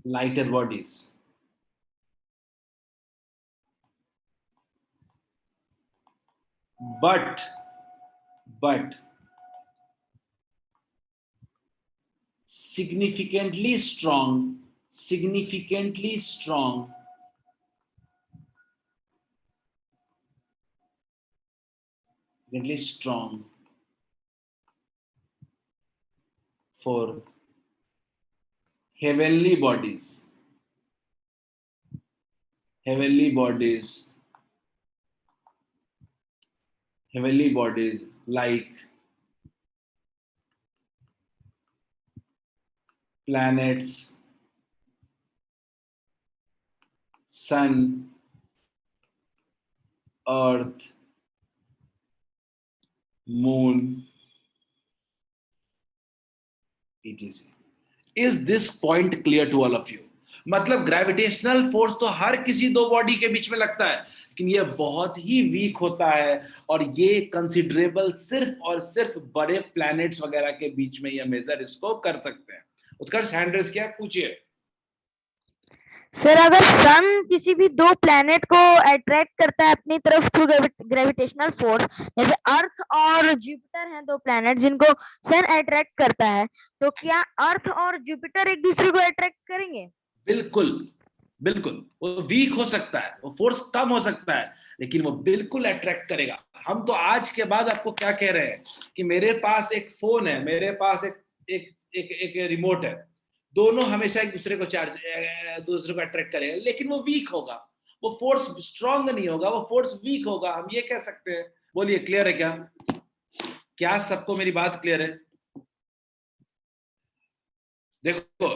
lighter bodies. But significantly strong for heavenly bodies like planets, sun, earth, moon, etc. Is this point clear to all of you? मतलब gravitational force तो हर किसी दो body के बीच में लगता है, लेकिन ये बहुत ही वीक होता है और ये कंसिडरेबल सिर्फ और सिर्फ बड़े प्लैनेट्स वगैरह के बीच में ये मेजर इसको कर सकते हैं। उत्कर्ष हैंड रेज किया, पूछिए। सर अगर सन किसी भी दो प्लेनेट को अट्रैक्ट करता है अपनी तरफ थ्रू ग्रेविटेशनल फोर्स, जैसे अर्थ और जुपिटर हैं दो प्लेनेट जिनको सन अट्रैक्ट करता है, तो क्या अर्थ और जुपिटर एक दूसरे को अट्रैक्ट करेंगे? बिल्कुल बिल्कुल, वो वीक हो सकता है, वो फोर्स कम हो सकता है, लेकिन वो बिल्कुल अट्रैक्ट करेगा। हम तो आज के बाद आपको क्या कह रहे हैं कि मेरे पास एक फोन है, मेरे पास एक रिमोट है, दोनों हमेशा एक दूसरे को अट्रैक्ट करेगा, लेकिन वो वीक होगा, वो फोर्स स्ट्रांग नहीं होगा, वो फोर्स वीक होगा। हम ये कह सकते हैं। बोलिए, क्लियर है क्या? क्या सबको मेरी बात क्लियर है? देखो,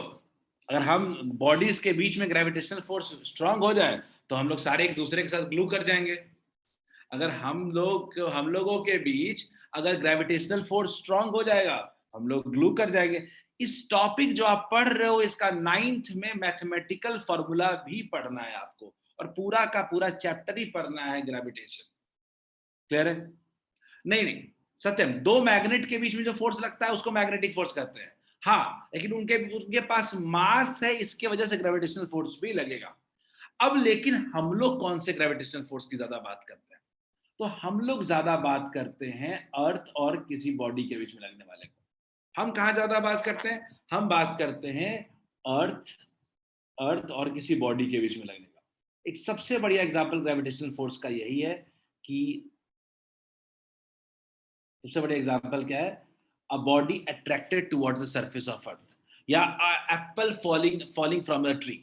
अगर हम बॉडीज के बीच में ग्रेविटेशनल फोर्स स्ट्रांग हो जाए तो हम लोग सारे एक दूसरे के साथ ग्लू कर जाएंगे। अगर हम लोगों के बीच अगर ग्रेविटेशनल फोर्स स्ट्रांग हो जाएगा, हम लोग ग्लू कर जाएंगे। इस टॉपिक जो आप पढ़ रहे हो, इसका 9th में मैथमेटिकल फॉर्मूला भी पढ़ना है आपको, और पूरा का पूरा चैप्टर ही पढ़ना है ग्रेविटेशन। क्लियर है? नहीं सत्यम, दो मैग्नेट के बीच में जो फोर्स लगता है उसको मैग्नेटिक फोर्स कहते हैं। हाँ, लेकिन उनके पास मास है, इसके वजह से ग्रेविटेशनल फोर्स भी लगेगा। अब लेकिन हम लोग कौन से ग्रेविटेशनल फोर्स की ज्यादा बात करते हैं? तो हम लोग ज्यादा बात करते हैं अर्थ और किसी बॉडी के बीच में लगने वाले को। हम कहाँ ज्यादा बात करते हैं? हम बात करते हैं अर्थ और किसी बॉडी के बीच में लगने का। एक सबसे बढ़िया एग्जाम्पल ग्रेविटेशनल फोर्स का यही है कि सबसे बड़ा एग्जाम्पल क्या है? A body attracted towards the surface of earth, या apple falling from the tree.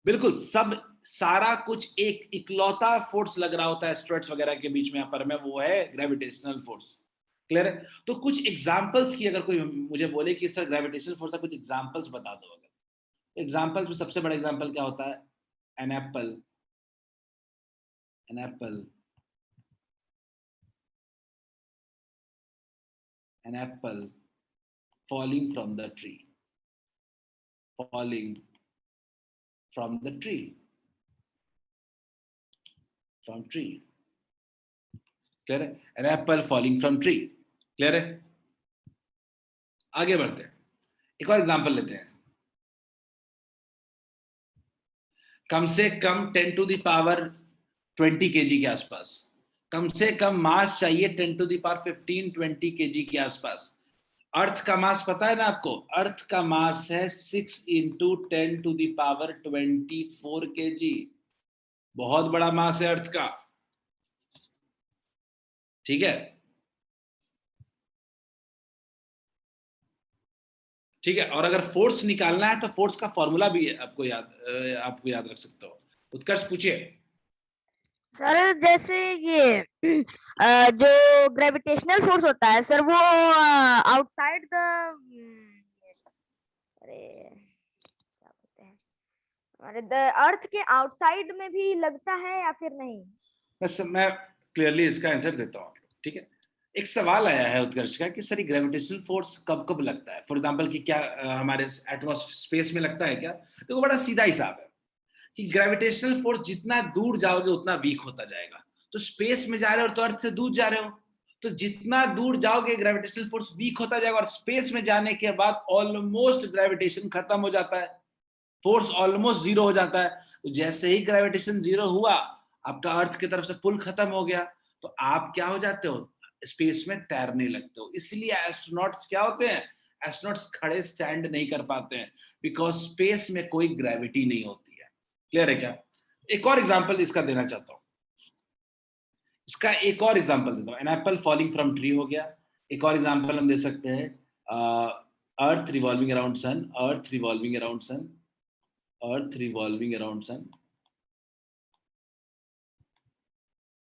बिल्कुल सारा कुछ एक इकलौता फोर्स लग रहा होता है एस्ट्रॉइड्स वगैरह के बीच में, पर में वो है ग्रेविटेशनल फोर्स। क्लियर है? तो कुछ एग्जांपल्स की अगर कोई मुझे बोले कि सर ग्रेविटेशनल फोर्स का कुछ एग्जांपल्स बता दो, अगर एग्जांपल्स में सबसे बड़ा एग्जांपल क्या होता है? An apple falling from the tree, clear है? An apple falling from tree. Clear है? आगे बढ़ते हैं, एक और एग्जांपल लेते हैं। कम से कम 10 to the power 20 kg के आसपास, कम से कम मास चाहिए 10 टू द पावर 15-20 kg के आसपास। अर्थ का मास पता है ना आपको? अर्थ का मास है 6 into 10 to the power 24 kg। बहुत बड़ा मास है अर्थ का, ठीक है? ठीक है, और अगर फोर्स निकालना है तो फोर्स का फॉर्मूला भी आपको याद रख सकते हो। उत्कर्ष पूछिए। सर जैसे ये जो ग्रेविटेशनल फोर्स होता है सर, वो आउटसाइड द अरे क्या बोलते हैं, हमारे द अर्थ के आउटसाइड में भी लगता है या फिर नहीं? बस मैं क्लियरली इसका आंसर देता हूँ, ठीक है? एक सवाल आया है उत्कर्ष का कि सर ग्रेविटेशनल फोर्स कब कब लगता है, फॉर एग्जांपल कि क्या हमारे एटमॉस्फेयर स्पेस में लगता है क्या? तो बड़ा सीधा हिसाब है कि ग्रेविटेशनल फोर्स जितना दूर जाओगे उतना वीक होता जाएगा। तो स्पेस में जा रहे हो तो अर्थ से दूर जा रहे हो, तो जितना दूर जाओगे ग्रेविटेशनल फोर्स वीक होता जाएगा, और स्पेस में जाने के बाद ऑलमोस्ट ग्रेविटेशन खत्म हो जाता है, फोर्स ऑलमोस्ट जीरो हो जाता है। तो जैसे ही ग्रेविटेशन जीरो हुआ, आपका अर्थ की तरफ से पुल खत्म हो गया, तो आप क्या हो जाते हो? स्पेस में तैरने लगते हो। इसलिए एस्ट्रोनॉट्स क्या होते हैं? एस्ट्रोनॉट्स खड़े स्टैंड नहीं कर पाते हैं, बिकॉज स्पेस में कोई ग्रेविटी नहीं होती है। क्लियर है क्या? एक और एग्जांपल इसका देना चाहता हूं, इसका एक और एग्जांपल देता हूं। An apple falling from tree हो गया। एक और एग्जांपल हम दे सकते हैं, earth revolving around sun, earth revolving around sun, earth revolving around sun,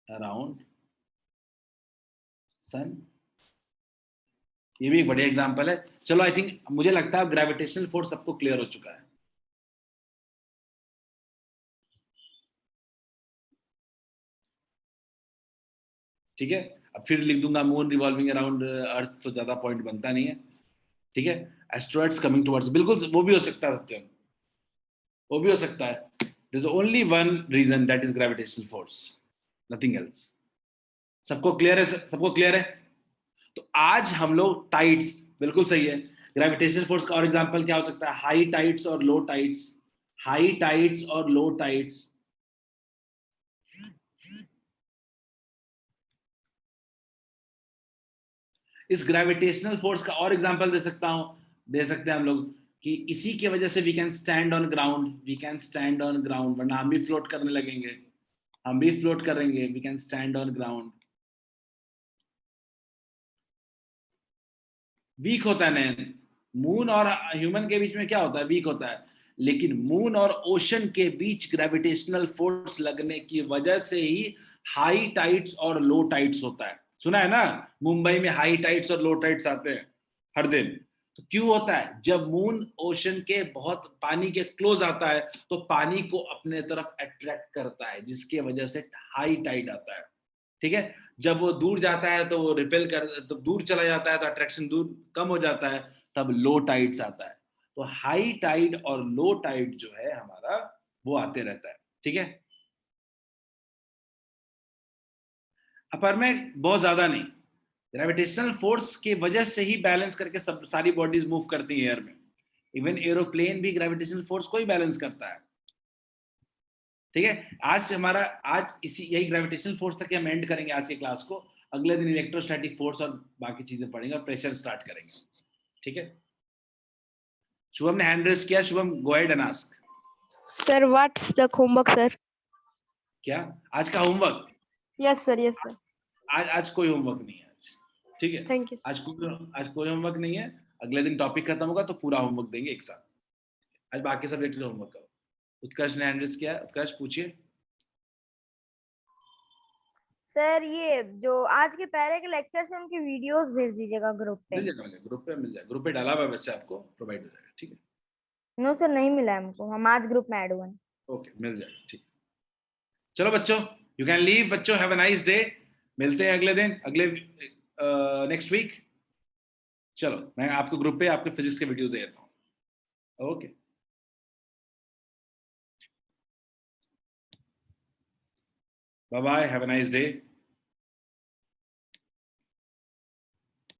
around sun. ये भी एक बढ़िया एग्जांपल है। चलो, आई थिंक मुझे लगता है ग्रेविटेशनल फोर्स सबको क्लियर हो चुका है। ठीक है, अब फिर लिख दूंगा मून रिवॉल्विंग अराउंड अर्थ, तो ज्यादा पॉइंट बनता नहीं है। ठीक है, एस्ट्रॉइड्स कमिंग टुवर्ड्स, बिल्कुल वो भी हो सकता है सत्यम, वो भी हो सकता है। There is only one reason, that is gravitational force, nothing else. सबको क्लियर है? सबको क्लियर है? तो आज हम लोग टाइड्स, बिल्कुल सही है, ग्रेविटेशनल फोर्स का और एग्जांपल क्या हो सकता है? हाई टाइड्स और लो टाइड्स, हाई टाइड्स और लो टाइड्स। इस ग्रेविटेशनल फोर्स का और एग्जांपल दे सकते हैं हम लोग कि इसी की वजह से we can stand on ground, we can stand on ground, वरना हम भी फ्लोट करने लगेंगे, हम भी फ्लोट करेंगे, we can stand on ground. Weak होता है ना, मून और ह्यूमन के बीच में क्या होता है? वीक होता है। लेकिन मून और ओशन के बीच ग्रेविटेशनल फोर्स लगने की वजह से ही हाई टाइड्स और लो टाइड्स होता है। सुना है ना, मुंबई में हाई टाइड्स और लो टाइड्स आते हैं हर दिन। तो क्यों होता है? जब मून ओशन के बहुत पानी के क्लोज आता है तो पानी को अपने तरफ अट्रैक्ट करता है, जिसकी वजह से हाई टाइड आता है। ठीक है, जब वो दूर जाता है तो वो रिपेल कर, तो दूर चला जाता है तो अट्रैक्शन दूर कम हो जाता है, तब लो टाइड्स आता है। तो हाई टाइड और लो टाइड जो है हमारा, वो आते रहता है। ठीक है, अपर में बहुत ज्यादा नहीं, ग्रेविटेशनल फोर्स की वजह से ही बैलेंस करके सब सारी बॉडीज मूव करती हैं एयर में। इवन एरोप्लेन भी ग्रेविटेशनल फोर्स को ही बैलेंस करता है। ठीक है, आज इसी यही ग्रेविटेशनल फोर्स तक हम एंड करेंगे आज की क्लास को। अगले दिन इलेक्ट्रोस्टैटिक फोर्स और बाकी चीजें पढ़ेंगे और प्रेशर स्टार्ट करेंगे। ठीक है, शुभम ने हैंड रेस किया। शुभम, गो ahead and ask. Sir what's the homework sir? क्या आज का होमवर्क? Yes sir. आज कोई होमवर्क नहीं है आज। ठीक है, थैंक यू। आज कोई होमवर्क नहीं है। अगले दिन टॉपिक खत्म होगा तो पूरा होमवर्क देंगे एक साथ। आज बाकी सब रिलेटेड होमवर्क करो। उत्कर्ष ने हैंड रेस किया, उत्कर्ष पूछिए। सर ये जो आज के पहले के लेक्चर से उनकी वीडियोस भेज दीजिएगा ग्रुप पे। मिल जाएगा, मिल जाएगा, ग्रुप पे डाला हुआ है, बच्चा आपको प्रोवाइड हो जाएगा। ठीक है, नो सर, नहीं मिला है हमको, हम आज ग्रुप में ऐड हुए हैं। ओके, मिल जाएगा। ठीक, चलो बच्चों, यू कैन लीव। बच्चों, हैव अ नाइस डे। मिलते हैं अगले दिन, अगले नेक्स्ट वीक। चलो, मैं आपको ग्रुप पे आपके फिजिक्स के वीडियो दे देता हूँ। Okay, bye bye, have a nice day.